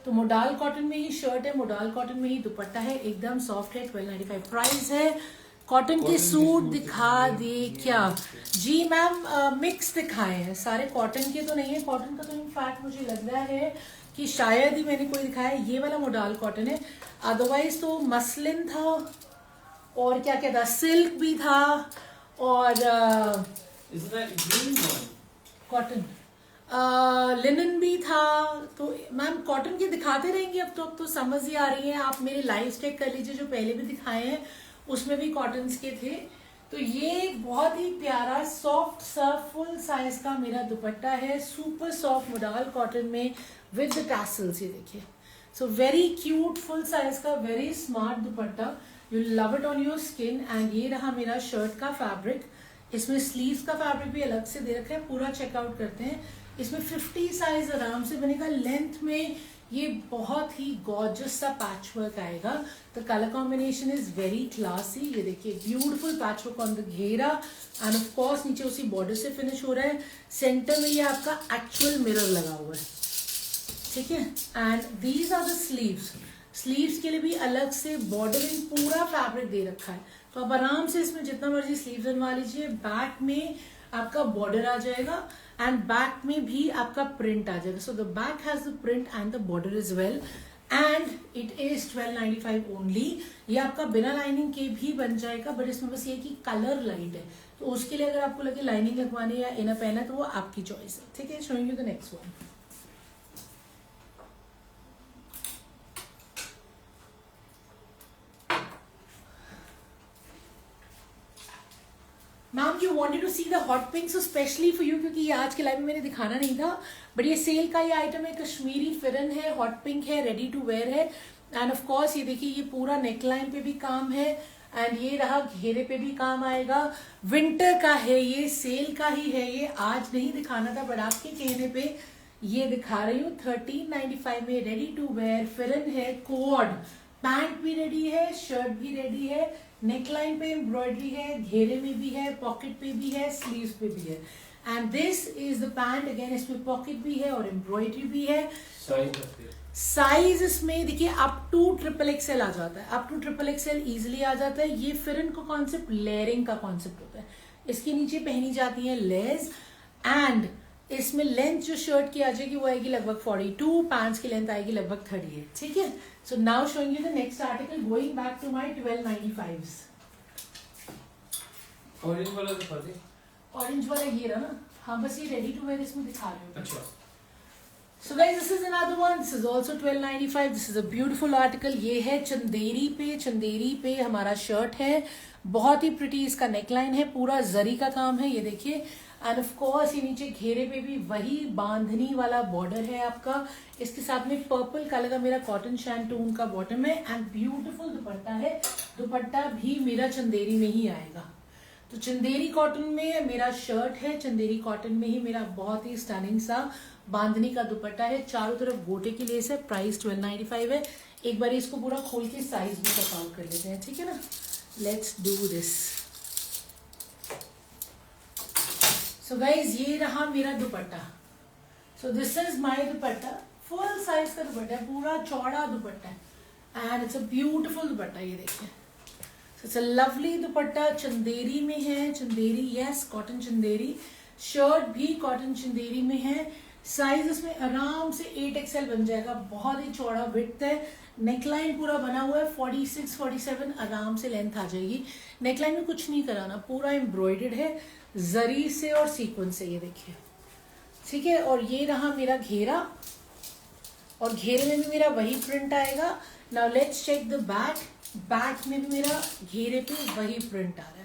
तो मोडाल कॉटन में ही शर्ट है, मोडाल कॉटन में ही दुपट्टा है. एकदम सॉफ्ट है. 1295 प्राइस है. कॉटन के सूट दिखा दे क्या? जी मैम, मिक्स दिखाए हैं सारे. कॉटन के तो नहीं है. कॉटन का तो इनफैक्ट मुझे लग रहा है कि शायद ही मैंने कोई दिखाया है. ये वाला मोडाल कॉटन है. अदरवाइज तो मसलिन था और क्या क्या था, सिल्क भी था और Isn't that green one? Cotton, linen भी था. तो मैम कॉटन के दिखाते रहेंगे. अब तो समझ ही आ रही है. आप मेरे लाइव चेक कर लीजिए, जो पहले भी दिखाए हैं उसमें भी कॉटन के थे. तो ये बहुत ही प्यारा सॉफ्ट सा फुल साइज का मेरा दुपट्टा है. सुपर सॉफ्ट मोडाल कॉटन में विद द टैसल्स. ये देखिए, so very cute full size का very smart dupatta. You love it on your skin. And ये रहा मेरा शर्ट का फैब्रिक. इसमें स्लीव्स का फैब्रिक भी अलग से दे रखा है. पूरा चेकआउट करते हैं. इसमें 50 साइज आराम से बनेगा. लेंथ में ये बहुत ही गॉर्जियस सा पैच वर्क आएगा. The colour combination is very classy. ये देखिए beautiful patch work on the घेरा. एंड ऑफ कोर्स नीचे उसी बॉर्डर से फिनिश हो रहा है. सेंटर में ये आपका एक्चुअल मिरर लगा हुआ है, ठीक है. And these are the sleeves. Sleeves के लिए भी अलग से बॉर्डरिंग पूरा फैब्रिक दे रखा है. तो आप आराम से इसमें जितना मर्जी स्लीव्स बनवा लीजिए. बैक में आपका बॉर्डर आ जाएगा एंड बैक में भी आपका प्रिंट आ जाएगा. So the back has the print and the border is well. And it is 1295 only. ये आपका बिना लाइनिंग के भी बन जाएगा, बट इसमें बस ये कि कलर लाइट है. तो उसके लिए अगर आपको लगे लाइनिंग लगवानी या इनर पहना तो वो आपकी चॉइस है, ठीक है. Showing you the next one. Ma'am you wanted to see the hot pink, so specially for you, क्योंकि ये आज के लाइव में मैंने दिखाना नहीं था, बट ये सेल का ये आइटम है. कश्मीरी फिरन है, हॉट पिंक है, रेडी टू वेयर है. एंड ऑफ कोर्स ये देखिए ये पूरा नेकलाइन पे भी काम है. एंड ये रहा घेरे पे भी काम आएगा. विंटर का है ये, सेल का ही है ये. आज नहीं दिखाना था बट आपके कहने पे ये दिखा रही हूँ. 1395 में रेडी टू वेयर फिरन है. कोड पैंट भी रेडी है, शर्ट भी रेडी है. नेकलाइन पे एम्ब्रॉयडरी है, घेरे में भी है, पॉकेट पे भी है, स्लीव्स पे भी है. And this is the pant. Again इसमें पॉकेट भी है और एम्ब्रॉयडरी भी है. साइज इसमें देखिए अप टू XXL आ जाता है. अप टू XXL इजिली आ जाता है. ये फिरन का कॉन्सेप्ट लेयरिंग का कॉन्सेप्ट होता है. इसके नीचे पहनी जाती है लेस. एंड इसमें लेंथ जो शर्ट की आ जाएगी वो आएगी लगभग 42. पैंट्स की लेंथ आएगी लगभग 38, ठीक है. So now showing you the next article, going back to my 1295s. Orange वाला दिखा दे. ऑरेंज वाला ये रहा ना. हाँ बस ये रेडी टू वेयर इसमें दिखा रहे हो. अच्छा. So guys, this is another one. This is also 1295. This is a beautiful article. ये है चंदेरी पे. चंदेरी पे हमारा शर्ट है. बहुत ही प्रिटी इसका नेकलाइन है. पूरा जरी का काम है. ये देखिए. एंड ऑफ कोर्स ये नीचे घेरे पे भी वही बांधनी वाला बॉर्डर है आपका. इसके साथ में पर्पल कलर का मेरा कॉटन शैंटून का बॉटम है. एंड ब्यूटीफुल दुपट्टा है. दुपट्टा भी मेरा चंदेरी में ही आएगा. तो चंदेरी कॉटन में मेरा शर्ट है. चंदेरी कॉटन में ही मेरा बहुत ही स्टनिंग सा बांधनी का दुपट्टा है. चारों तरफ गोटे की लेस है. प्राइस 1295 है. एक बार इसको पूरा खोल के साइज भी चेक आउट कर लेते हैं. ठीक है ना. Let's do this. So guys ये रहा मेरा दुपट्टा. सो this is my dupatta. Full size का दुपट्टा है. पूरा चौड़ा दुपट्टा है. एंड इट्स अ ब्यूटिफुल दुपट्टा. ये देखिए. इट्स अ लवली दुपट्टा. चंदेरी में है. Chanderi yes cotton Chanderi. Shirt भी कॉटन चंदेरी में है. साइज इसमें आराम से 8XL बन जाएगा. बहुत ही चौड़ा विड्थ है. नेकलाइन पूरा बना हुआ है. 46 47 आराम से लेंथ आ जाएगी. नेकलाइन में कुछ नहीं कराना. पूरा एम्ब्रॉयडर्ड है जरी से और सीक्वेंस से. ये देखिए. ठीक है. और ये रहा मेरा घेरा. और घेरे में भी मेरा वही प्रिंट आएगा. Now let's check the back. Back में भी मेरा घेरे पे वही प्रिंट आ रहा है.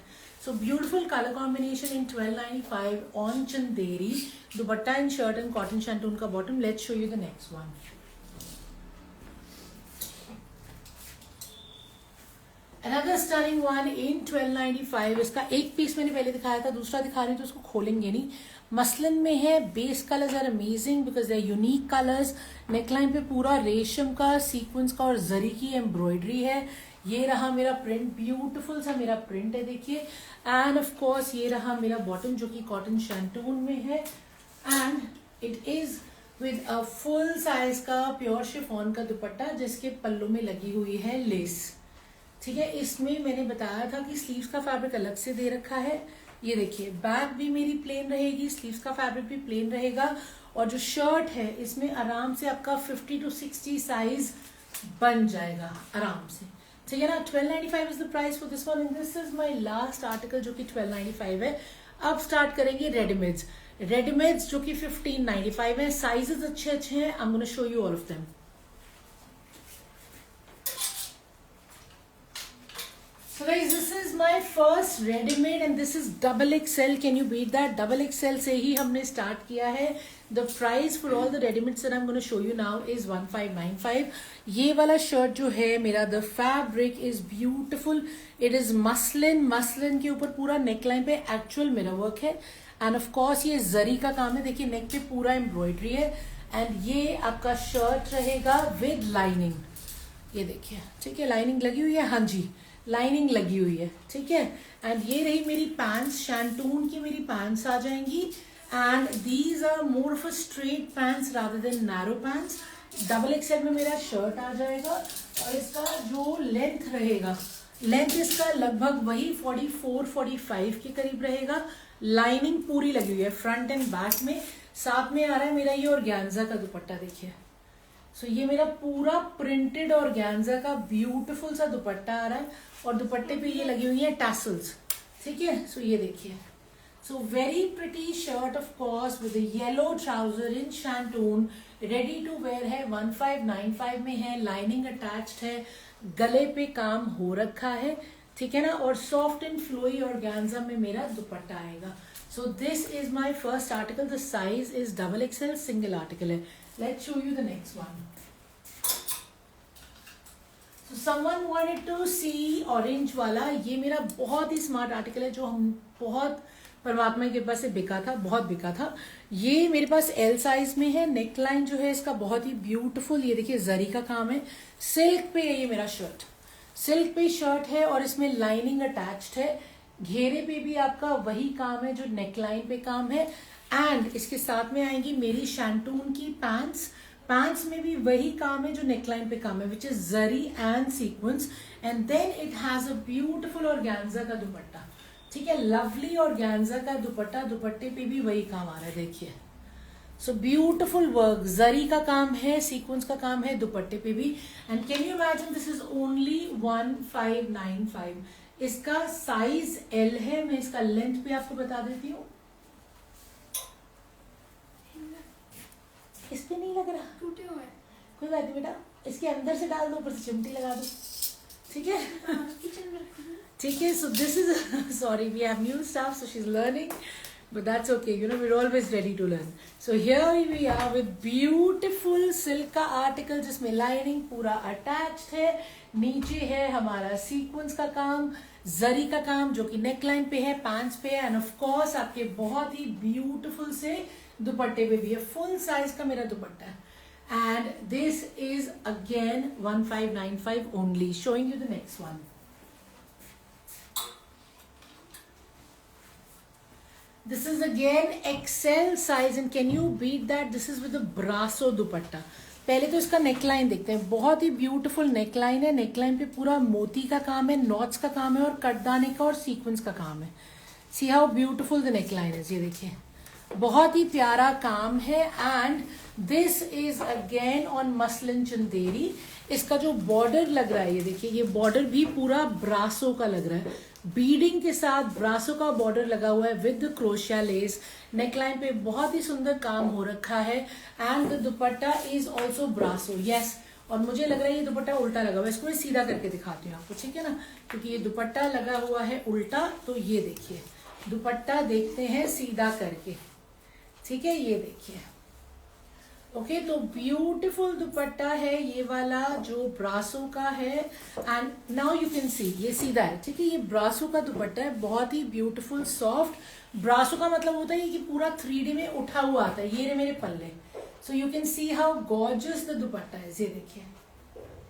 So beautiful color combination in 1295 on Chanderi. Dupatta and shirt and cotton shantoon ka bottom. Let's show you the next one. Another stunning one in 1295. इसका एक पीस मैंने पहले दिखाया था. दूसरा दिखा रही हूँ तो उसको खोलेंगे नहीं. मसलिन में है. Base colours are amazing because they are unique colours. Neckline पे पूरा रेशम का सीक्वेंस का और जरी की एम्ब्रॉयडरी है. ये रहा मेरा प्रिंट. ब्यूटीफुल सा मेरा प्रिंट है. देखिए. एंड ऑफ कोर्स ये रहा मेरा बॉटम जो कि कॉटन शैंटून में है. And it is with a full size का प्योर शिफॉन का दुपट्टा जिसके पल्लू में लगी हुई है लेस. ठीक है. इसमें मैंने बताया था कि स्लीव्स का फैब्रिक अलग से दे रखा है. ये देखिए. बैक भी मेरी प्लेन रहेगी. स्लीव्स का फैब्रिक भी प्लेन रहेगा. और जो शर्ट है इसमें आराम से आपका 50 to 60 साइज बन जाएगा आराम से. ठीक है ना. 1295 is the price for this one. And this is my last article जो कि 1295 है. अब स्टार्ट करेंगे रेडीमेड्स. रेडीमेड्स जो कि 1595 है. साइजेस अच्छे अच्छे हैं. I am gonna show you all of them. So guys, this is my first ready-made and this is XXL. Can you beat that? XXL से ही हमने start किया है. The price for all the ready-mades that I'm going to show you now is 1595. ये वाला shirt जो है मेरा, the fabric is beautiful. It is muslin. Muslin के ऊपर पूरा neckline पे actual mirror work है. And of course ये जरी का काम है. देखिए neck पे पूरा embroidery है. And ये आपका shirt रहेगा with lining. ये देखिए. ठीक है. लाइनिंग लगी हुई है. हाँ जी, लाइनिंग लगी हुई है. ठीक है. एंड ये रही मेरी पैंट्स. शैंटून की मेरी पैंट्स आ जाएंगी. And these are more of a straight pants rather than narrow pants. XXL में मेरा शर्ट आ जाएगा. और इसका जो लेंथ रहेगा, लेंथ इसका लगभग वही 44-45 के करीब रहेगा. लाइनिंग पूरी लगी हुई है फ्रंट एंड बैक में. साथ में आ रहा है मेरा ये ऑर्गेन्जा का दुपट्टा. देखिए. सो ये मेरा पूरा प्रिंटेड ऑर्गेन्जा का ब्यूटीफुल सा दुपट्टा आ रहा है. और दुपट्टे पे ये लगी हुई है टैसल्स. ठीक है. सो ये देखिए. So very pretty shirt of course with yellow trouser in shantung. Ready to wear है. 1595 में है. लाइनिंग अटैच्ड है. गले पे काम हो रखा है. ठीक है ना. और सॉफ्ट एंड फ्लोई ऑर्गेन्जा में मेरा दुपट्टा आएगा. सो this is my first article. The size is XXL. Single article है. Let's show you the next one. So someone wanted to see orange वाला. ये मेरा बहुत ही स्मार्ट आर्टिकल है जो हम बहुत परमात्मा की कृपा से बिका था. बहुत बिका था. ये मेरे पास L साइज में है. नेक लाइन जो है इसका बहुत ही ब्यूटीफुल. ये देखिए जरी का काम है. सिल्क पे है ये मेरा शर्ट. सिल्क पे शर्ट है और इसमें लाइनिंग अटैच्ड है. घेरे पे भी आपका वही काम है जो नेकलाइन पे काम है. एंड इसके साथ में आएंगी मेरी शैंटून की पैंट्स. पैंट्स में भी वही काम है जो नेकलाइन पे काम है, which is zari and sequence. And then it has a beautiful organza का दुपट्टा. ठीक है. लवली ऑर्गेन्जा का दुपट्टा. दुपट्टे पे भी वही काम आ रहा है. देखिए. So beautiful work. जरी का काम है, सीक्वेंस का काम है दुपट्टे पे भी. And can you imagine this is only 1595. इसका साइज L है. मैं इसका लेंथ भी आपको बता देती हूँ. इस पे नहीं लग रहा, टूटे हुए हैं। कोई बात नहीं बेटा, इसके अंदर से डाल दो, ऊपर से चिमटी लगा दो, ठीक है? किचन में रखी है। ठीक है, so this is sorry, we have new staff, so she's learning, but that's okay, you know, we're always ready to learn. So here we are with beautiful silk का article जिसमें lining पूरा attached है, नीचे है हमारा sequence का काम, जरी का काम जो कि neckline पे है, pants पे है, and of course आपके बहुत ही beautiful से दुपट्टे पे भी है, full size का मेरा दुपट्टा है. And this is again 1595 only. Showing you the next one. This is again XL size and can you beat that? This is with the brasso दुपट्टा. पहले तो इसका नेकलाइन देखते हैं, बहुत ही ब्यूटीफुल नेकलाइन है. नेकलाइन पे पूरा मोती का काम है, नॉट्स का काम है और कटदाने का और सीक्वेंस का काम है. See how beautiful the neckline is. ये देखिए बहुत ही प्यारा काम है. And this is again on muslin Chanderi. इसका जो बॉर्डर लग रहा है, ये देखिए, ये बॉर्डर भी पूरा ब्रासो का लग रहा है. बीडिंग के साथ ब्रासो का बॉर्डर लगा हुआ है विद क्रोशिया लेस. नेकलाइन पे बहुत ही सुंदर काम हो रखा है. And the dupatta is also brasso. Yes, और मुझे लग रहा है ये दुपट्टा उल्टा लगा हुआ है. इसको मैं सीधा करके दिखाती हूँ आपको, ठीक है ना, क्योंकि ये दुपट्टा लगा हुआ है उल्टा. तो ये देखिए दुपट्टा देखते हैं सीधा करके, ठीक है, ये देखिए. ओके, तो ब्यूटीफुल दुपट्टा है ये वाला जो ब्रासो का है. एंड नाउ यू कैन सी ये सीधा है, ठीक है. ये ब्रासो का दुपट्टा है, बहुत ही ब्यूटीफुल सॉफ्ट. ब्रासो का मतलब होता है कि पूरा 3D में उठा हुआ आता है. ये रहे मेरे पल्ले. So you can see how gorgeous the dupatta है. ये देखिए,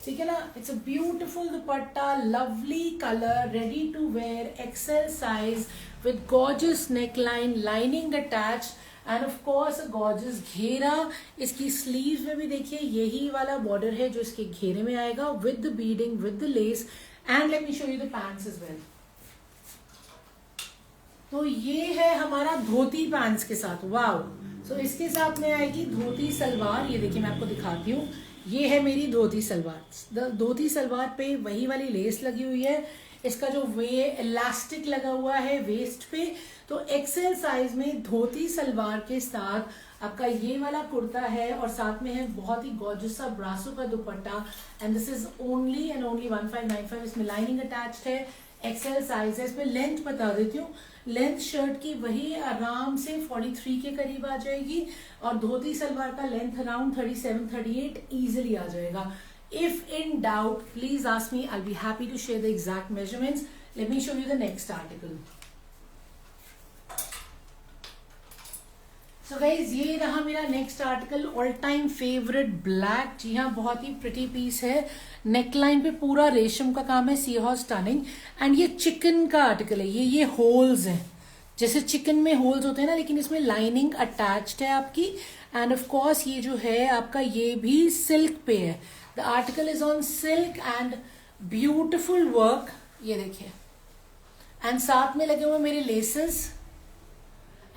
ठीक है ना. It's a beautiful dupatta, lovely colour, ready to wear, XL size with gorgeous neckline, lining attached and of course gorgeous घेरा. इसकी स्लीव्स में भी देखिए यही वाला बॉर्डर है जो इसके घेरे में आएगा with the beading, with the lace. And let me show you the pants as well. तो ये है हमारा धोती पैंट्स के साथ. वाओ. सो इसके साथ में आएगी धोती सलवार. ये देखिए मैं आपको दिखाती हूँ, ये है मेरी धोती सलवार. धोती सलवार पे वही वाली लेस लगी हुई है. इसका जो इलास्टिक लगा हुआ है वेस्ट पे. तो एक्सेल साइज में धोती सलवार के साथ आपका ये वाला कुर्ता है और साथ में है बहुत ही गॉर्जियस सा ब्रासो का दुपट्टा. And this is only and only 1595. इसमें लाइनिंग अटैच्ड है, एक्सेल साइज है. इसमें लेंथ बता देती हूँ, लेंथ शर्ट की वही आराम से 43 के करीब आ जाएगी और धोती सलवार का लेंथ अराउंड 37-38 इजिली आ जाएगा. If in doubt, please ask me. I'll be happy to share the exact measurements. Let me show you the next article. So guys, ये रहा मेरा next article, all time favourite black. जी हाँ, बहुत ही pretty piece है. Neckline पे पूरा रेशम का काम है, सी हॉर्स टर्निंग. एंड ये चिकन का आर्टिकल है. ये होल्स हैं, जैसे चिकन में होल्स होते हैं ना, लेकिन इसमें लाइनिंग अटैच्ड है आपकी. एंड ऑफ कोर्स ये जो है आपका ये भी सिल्क पे है. The article is on silk and beautiful work. ये देखिए, एंड साथ में लगे हुए मेरे लेसेस.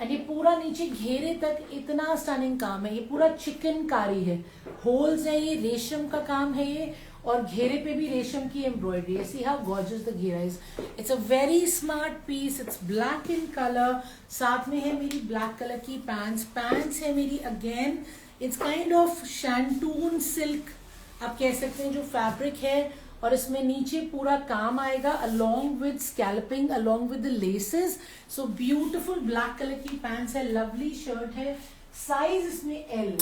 एंड ये पूरा नीचे घेरे तक इतना स्टनिंग काम है. ये पूरा चिकनकारी है, होल्स है, ये रेशम का काम है ये, और घेरे पे भी रेशम की एम्ब्रॉयडरी है. सी हाउ गॉर्जियस द घेरा is. It's a very smart piece. It's black in colour. साथ में है मेरी ब्लैक कलर की पैंट्स है मेरी. Again it's kind of shantoon silk आप कह सकते हैं जो फैब्रिक है, और इसमें नीचे पूरा काम आएगा along with scalloping, along with the laces. So beautiful black colour की पैंट्स है, लवली शर्ट है. साइज इसमें एल,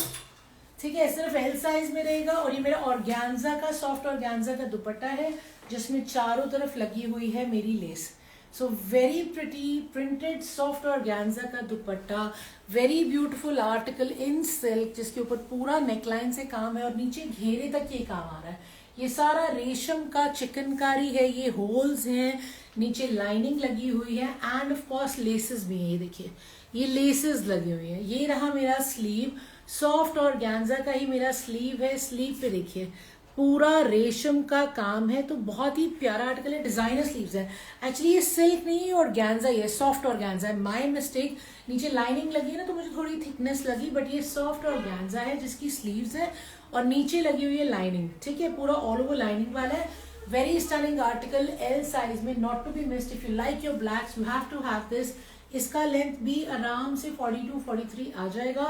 ठीक है, सिर्फ एल साइज में रहेगा. और ये मेरा ऑर्गेन्जा का, सॉफ्ट ऑर्गेन्जा का दुपट्टा है जिसमें चारों तरफ लगी हुई है मेरी lace. So very pretty printed soft organza का dupatta, very beautiful article in silk जिसके ऊपर पूरा नेकलाइन से काम है और नीचे घेरे तक ये काम आ रहा है. ये सारा रेशम का चिकनकारी है. ये होल्स हैं, नीचे लाइनिंग लगी हुई है एंड ऑफ कोर्स लेसेस भी हैं. ये देखिए ये लेसेस लगी हुई है. ये रहा मेरा स्लीव, सॉफ्ट ऑर्गेन्जा का ही मेरा स्लीव है. स्लीव पे देखिए पूरा रेशम का काम है. तो बहुत ही प्यारा आर्टिकल है. डिजाइनर स्लीव्स है. एक्चुअली ये सिल्क नहीं है, ऑर्गेन्जा ही है, सॉफ्ट ऑर्गेन्जा है. My mistake. नीचे लाइनिंग लगी है ना तो मुझे थोड़ी थिकनेस लगी, बट ये सॉफ्ट ऑर्गेन्जा है जिसकी स्लीव्स है और नीचे लगी हुई है लाइनिंग. ठीक है, पूरा ऑल ओवर लाइनिंग वाला है. Very stunning article, L size में, not to be missed. If you like your blacks you have to have this. इसका लेंथ भी आराम से 42-43 आ जाएगा,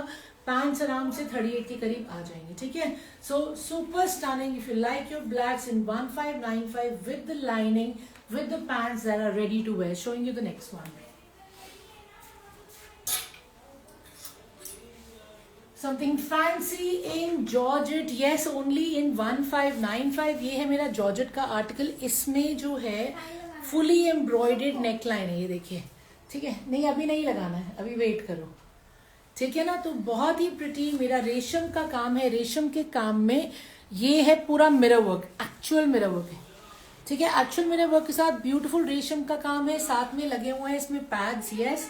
पैंट्स आराम से 38 के करीब आ जाएंगे, ठीक है। So super stunning if you like your blacks in 1595 with the lining, with the pants that are ready to wear. Showing you the next one. Something fancy in georgette, yes only in 1595. ये है मेरा georgette का article. इसमें जो है fully embroidered neckline है, ये देखिए, ठीक है. नहीं अभी नहीं लगाना है, अभी वेट करो, ठीक है ना. तो बहुत ही प्रिटी मेरा रेशम का काम है. रेशम के काम में ये है पूरा mirror work, actual mirror work है, ठीक है. एक्चुअल मिरर वर्क के साथ ब्यूटीफुल रेशम का काम है. साथ में लगे हुए हैं इसमें पैड्स, यस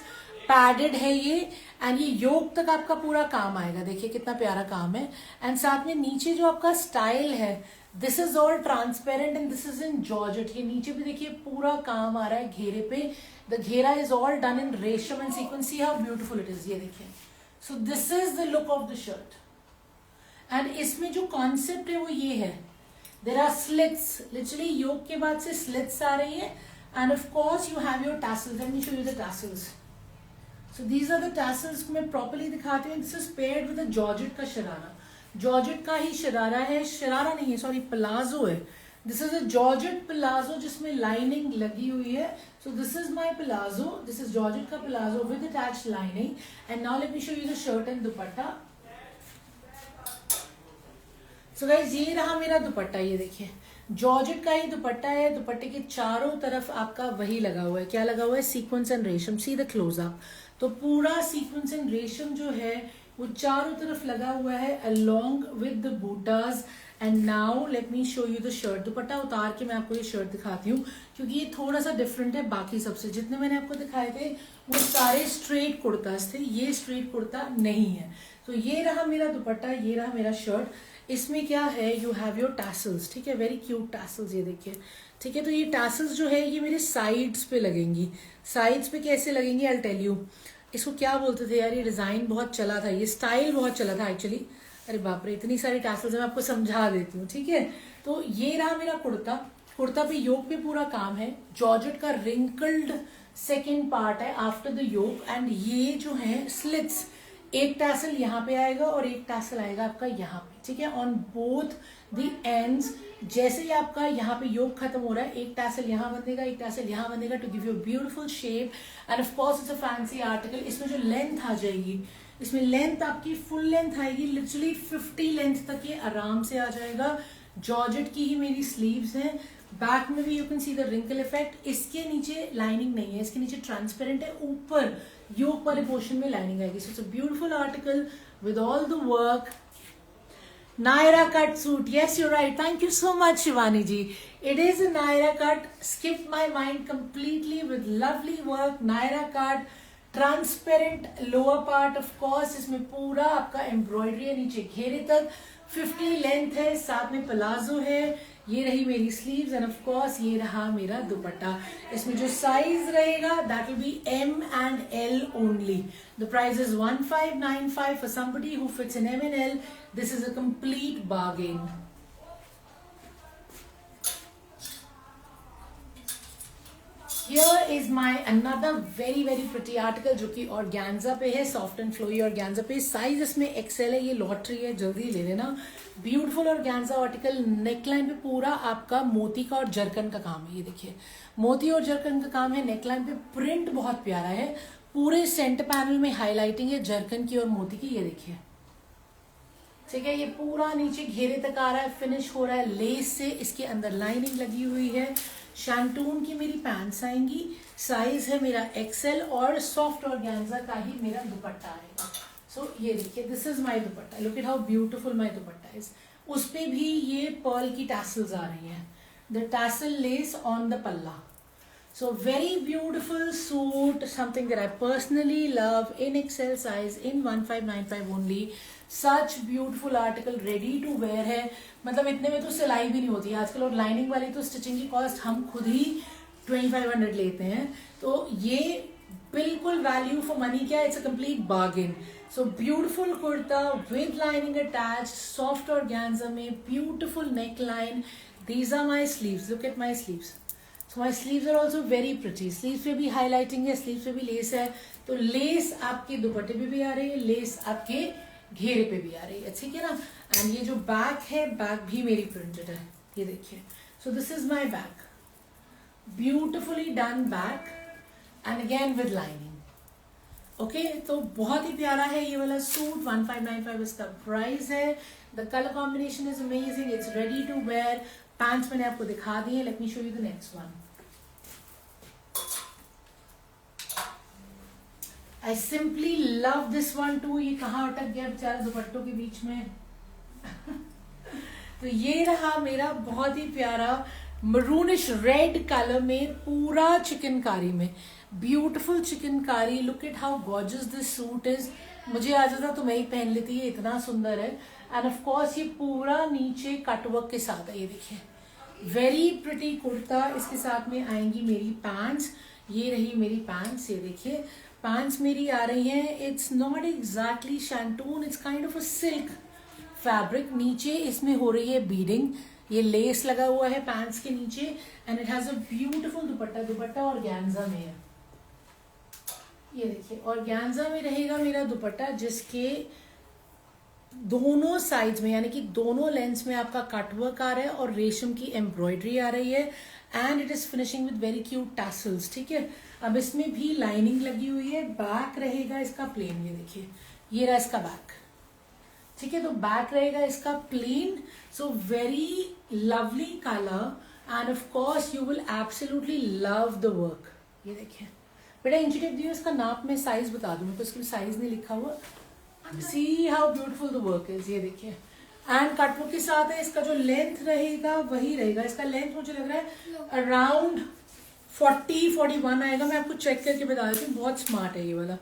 पैडेड है ये. एंड ये योक तक आपका पूरा काम आएगा. देखिए कितना प्यारा काम है. एंड साथ में नीचे जो आपका स्टाइल है, this is all transparent and this is in georgette. ये नीचे भी देखिए पूरा काम आ रहा है घेरे पे. द घेरा इज ऑल डन इन रेशम and sequence. C how beautiful it is. ये देखिए. So this is the look of the shirt. And इसमें जो कॉन्सेप्ट है वो ये है, देर आर स्लिट्स, लिटरली योक के बाद से स्लिट्स आ रही है. And of course you have your tassels. Late me show you the tassels. So these are the tassels. मैं प्रॉपरली दिखाती हूँ. This is paired with a georgette का शरारा. जॉर्जेट का ही शरारा है, शरारा नहीं है, सॉरी प्लाजो है. This is a georgette palazzo जिसमें लाइनिंग लगी हुई है. So this is my palazzo. This is georgette का palazzo with attached lining. And now let me show you the shirt and dupatta. So guys ये रहा मेरा दुपट्टा. ये देखिए जॉर्जेट का ही दुपट्टा है. दुपट्टे के चारों तरफ आपका वही लगा हुआ है. क्या लगा हुआ है? सीक्वेंस एंड रेशम. See the close up. तो पूरा सीक्वेंस एंड रेशम जो है वो चारों तरफ लगा हुआ है along with the butas. And now let me show you the shirt. Dupatta उतार के मैं आपको ये शर्ट दिखाती हूँ क्योंकि ये थोड़ा सा डिफरेंट है बाकी सबसे. जितने मैंने आपको दिखाए थे वो सारे स्ट्रेट कुर्ताज थे, ये स्ट्रेट कुर्ता नहीं है. तो ये रहा मेरा दुपट्टा, ये रहा मेरा शर्ट. इसमें क्या है, यू हैव योर टैसल्स, ठीक है, वेरी क्यूट टैसल्स. ये देखिए, ठीक है. तो ये टैसल्स जो है ये मेरे साइड्स पे लगेंगी. साइड्स पे कैसे लगेंगी आई टेल यू. इसको क्या बोलते थे यार, ये डिजाइन बहुत चला था, ये स्टाइल बहुत चला था एक्चुअली. अरे बाप रे, इतनी सारी टैसल्स मैं आपको समझा देती हूँ, ठीक है. तो ये रहा मेरा कुर्ता. कुर्ता पे योक पे पूरा काम है. जॉर्जेट का रिंकल्ड सेकेंड पार्ट है आफ्टर द योक. एंड ये जो है स्लिट्स, एक टैसल यहाँ पे आएगा और एक टैसल आएगा आपका यहाँ पे, ठीक है, ऑन बोथ द एंड्स. जैसे ही आपका यहाँ पे योक खत्म हो रहा है, एक टैसल यहाँ बंधेगा, एक टैसल यहाँ बंधेगा to give you beautiful shape. And of course it's a fancy article. इसमें जो लेंथ आ जाएगी, इसमें लेंथ आपकी फुल लेंथ आएगी, लिटरली 50 लेंथ तक ये आराम से आ जाएगा. जॉर्जेट की ही मेरी स्लीव्स हैं. बैक में भी you can see the wrinkle effect. इसके नीचे लाइनिंग नहीं है, इसके नीचे ट्रांसपेरेंट है. ऊपर योक वाले पोर्शन में लाइनिंग आएगी. सो it's a beautiful article with all the work. Naira cut suit. Yes, you're right. Thank you so much, Shivani ji. It is a Naira cut. Skipped my mind completely with lovely work. Naira cut. Transparent lower part, of course. इसमें पूरा आपका embroidery है नीचे घेरे तक. 50 length है, साथ में प्लाजो है. ये रही मेरी स्लीव्स एंड ऑफ कोर्स ये रहा मेरा दुपट्टा. इसमें जो साइज रहेगा that will be M and L only. The price is 1595 for somebody who fits in M and L. This is a complete bargain. Here is my another very very pretty article जो कि organza पे है, soft and flowy organza पे. Size इसमें Excel है. ये lottery है, जल्दी ले लेना. Beautiful organza article. नेकलाइन पे पूरा आपका मोती का और जरकन का काम है. ये देखिए मोती और जरकन का काम है. नेकलाइन पे प्रिंट बहुत प्यारा है. पूरे सेंटर पैनल में हाईलाइटिंग है जरकन की और मोती की. ये देखिए, ठीक है. ये पूरा नीचे घेरे तक आ रहा है, फिनिश हो रहा है लेस से. इसके अंदर लाइनिंग लगी हुई है. शैंटून की मेरी पैंट्स आएंगी. साइज है मेरा एक्सेल और सॉफ्ट ऑर्गेन्जा का ही मेरा दुपट्टा आएगा. सो ये देखिए, this is my dupatta. Look at how beautiful my dupatta is. उस पे भी ये पर्ल की टैसल्स आ रही हैं. The tassel less on the पल्ला. So very beautiful suit, something that I personally love in XL size in 1595 only. Such beautiful article, ready to wear है. मतलब इतने में तो सिलाई भी नहीं होती आजकल. और लाइनिंग वाली तो स्टिचिंग की कॉस्ट हम खुद ही 2500 लेते हैं. तो ये बिल्कुल वैल्यू फॉर मनी. क्या, it's a complete bargain. So beautiful kurta with lining attach, soft organza में, beautiful neck line. These are my sleeves. Look at my sleeves. So my sleeves are also very pretty. Sleeves पे भी highlighting है, sleeves पे भी less है. तो less आपके दुपट्टे पे भी आ रही है, लेस आपके घेरे पे भी आ रही है, ठीक है ना. एंड ये जो बैक है, बैक भी मेरी प्रिंटेड है, ये देखिए. So this is my back, beautifully done back and again with lining. Okay, तो बहुत ही प्यारा है ये वाला सूट. 1595 इसका प्राइस है. The colour combination is amazing, it's ready to wear. Pants मैंने आपको दिखा दिए. Let me show you the next one. I simply love this one too. ये कहाँ अटक गया बेचारा दुपट्टों के बीच में. तो ये रहा मेरा बहुत ही प्यारा मरूनिश रेड कलर में, पूरा चिकनकारी में, beautiful chikankari. Look at how gorgeous this suit is. मुझे आ जाता तो मैं ही पहन लेती है, इतना सुंदर है. एंड ऑफ कोर्स ये पूरा नीचे कटवर्क के साथ है, ये देखिए. Very pretty kurta. इसके साथ में आएंगी मेरी पैंट्स. ये रही मेरी पैंट्स, ये देखिए. पैंट्स मेरी आ रही हैं. It's not exactly shantoon, it's kind of a silk fabric. नीचे इसमें हो रही है बीडिंग, ये लेस लगा हुआ है पैंट्स के नीचे. And it has a beautiful dupatta. Dupatta organza में है, ये देखिए. ऑर्गेन्जा में रहेगा मेरा दुपट्टा, जिसके दोनों साइड्स में यानी कि दोनों लेंथ्स में आपका कटवर्क आ रहा है और रेशम की एम्ब्रॉयडरी आ रही है. And it is finishing with very cute tassels, ठीक है. अब इसमें भी लाइनिंग लगी हुई है. बैक रहेगा इसका प्लेन, ये देखिए. ये रहा इसका बैक, ठीक है. तो बैक रहेगा इसका plain. So very lovely colour and of course you will absolutely love the work. ये देखिए बेटा, इंची टेप दियो. इसका नाप में साइज बता दूं, मेरे को इसमें साइज नहीं लिखा हुआ. सी how beautiful the work is, ये देखिए. एंड कटवर्क के साथ है. इसका जो लेंथ रहेगा वही रहेगा. इसका लेंथ मुझे लग रहा है अराउंड 40-41 आएगा. मैं आपको चेक करके बता देती हूँ. बहुत स्मार्ट है ये वाला,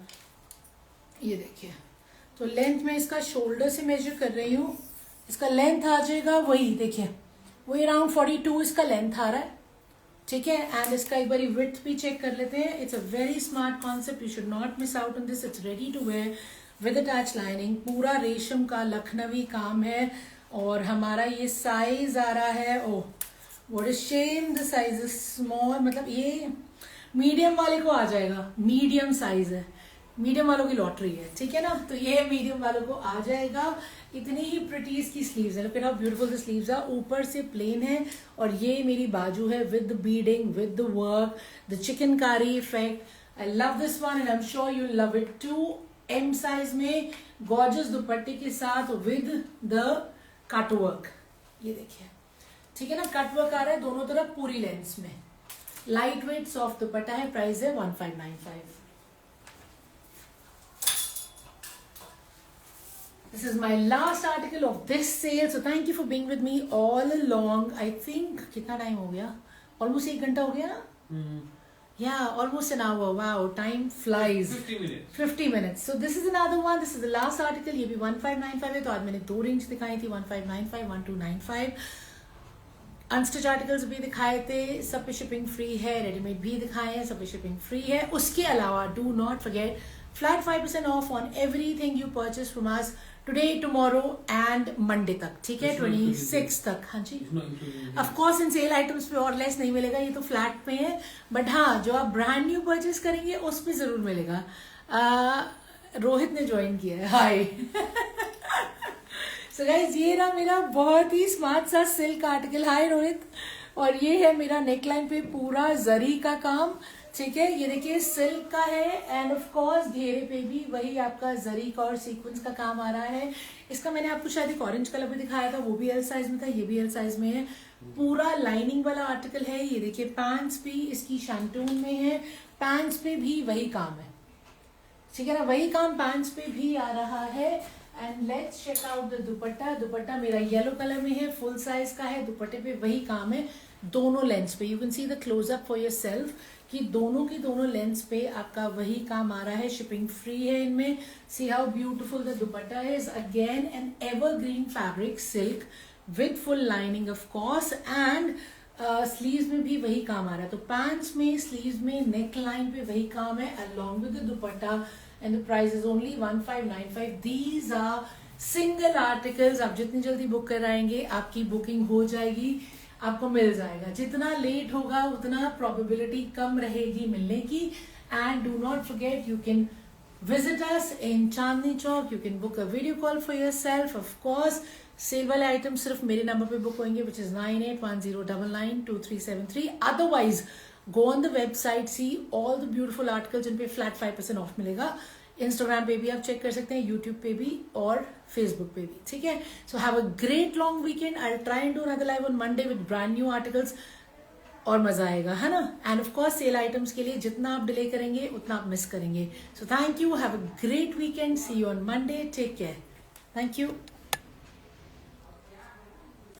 ये देखिए. तो लेंथ में इसका शोल्डर से मेजर कर रही हूँ. इसका लेंथ आ जाएगा वही, देखिए, वही अराउंड 42 इसका लेंथ आ रहा है, ठीक है. एंड इसका एक बारी विड्थ भी चेक कर लेते हैं. It's a very smart concept, you should not miss out on this. It's ready to wear with attach lining. पूरा रेशम का लखनवी काम है. और हमारा ये साइज आ रहा है, oh what a shame, the size is small. मतलब ये मीडियम वाले को आ जाएगा, मीडियम साइज है, मीडियम वालों की लॉटरी है, ठीक है ना. तो ये मीडियम वालों को आ जाएगा. इतनी ही प्रिटी इसकी स्लीव्स है. फिर हाउ ब्यूटीफुल द स्लीव्स है. ऊपर से प्लेन है और ये मेरी बाजू है with the beading, with the work, the chikankari effect. I love this one and I am sure you love it too. M size में गॉर्जियस दुपट्टे के साथ विद द कटवर्क, ये देखिए, ठीक है ना. कटवर्क आ रहा है दोनों तरफ पूरी लेंथ में. लाइट वेट सॉफ्ट दुपट्टा है. प्राइस है 1595. This is my last article of this sale. So thank you for being with me all along. I think कितना टाइम हो गया? Almost 1 घंटा हो गया ना? Yeah, almost an hour. Wow, time flies. 50 minutes. 50 minutes. So this is another one. This is the last article. ये भी 1595 है. तो आज मैंने 2 रेंज दिखाई थी, 1595, 1295. अनस्टिच आर्टिकल्स भी दिखाए थे. सब पे शिपिंग फ्री है. रेडीमेड भी दिखाए हैं, सब पे शिपिंग फ्री है. उसके अलावा do not forget flat 5% off on everything you purchase from us today, tomorrow and Monday तक, ठीक है, 26 तक. हाँ जी, of course in sale items पे और लेस नहीं मिलेगा, ये तो फ्लैट पे है. बट हाँ, जो आप ब्रांड न्यू परचेज करेंगे उसमें जरूर मिलेगा. रोहित ने ज्वाइन किया है, हाय. सो गाइस, ये रहा मेरा बहुत ही स्मार्ट सा सिल्क आर्टिकल. हाय रोहित. और ये है मेरा नेकलाइन पे पूरा जरी का काम, ठीक है. ये देखिए सिल्क का है. एंड ऑफ कोर्स घेरे पे भी वही आपका जरी का और सीक्वेंस का काम आ रहा है. इसका मैंने आपको शायद एक ऑरेंज कलर भी दिखाया था, वो भी एल साइज में था, ये भी एल साइज में है. पूरा लाइनिंग वाला आर्टिकल है. ये देखिए पैंट्स भी इसकी शैंटून में है. पैंट्स पे भी वही काम है, ठीक है ना, वही काम पैंट्स पे भी आ रहा है. And let's check out the dupatta. Dupatta मेरा येलो कलर में है, फुल साइज का है. दुपट्टे पे वही काम है दोनों लेंथ्स पे. You can see the closeup for yourself कि दोनों की दोनों लेंथ्स पे आपका वही काम आ रहा है. शिपिंग फ्री है इनमें. सी how beautiful the dupatta is. Again an evergreen fabric silk with full lining of course. And sleeves में भी वही काम आ रहा है. तो पैंट्स में, स्लीव्स में, नेक लाइन पे वही काम है along with the dupatta. And the price is only 1595. These are single articles. आप जितनी जल्दी बुक कराएंगे आपकी बुकिंग हो जाएगी. आपको मिल जाएगा. जितना लेट होगा उतना प्रोबेबिलिटी कम रहेगी मिलने की. And do not forget you can visit us in Chandni Chowk. You can book a video call for yourself. Of course, sale वाले आइटम सिर्फ मेरे नंबर पे बुक होंगे, which is 9810992373. Otherwise, go on the website, see all the beautiful articles जिन पे flat 5% of मिलेगा. Instagram पे भी आप चेक कर सकते हैं, YouTube पे भी और Facebook पे भी. ठीक है? So have a great long weekend. I'll try and do another live on Monday with brand new articles. और मजा आएगा, है ना. And of course sale items के लिए जितना आप डिले करेंगे उतना आप मिस करेंगे. So thank you, have a great weekend, see you on Monday, take care, thank you.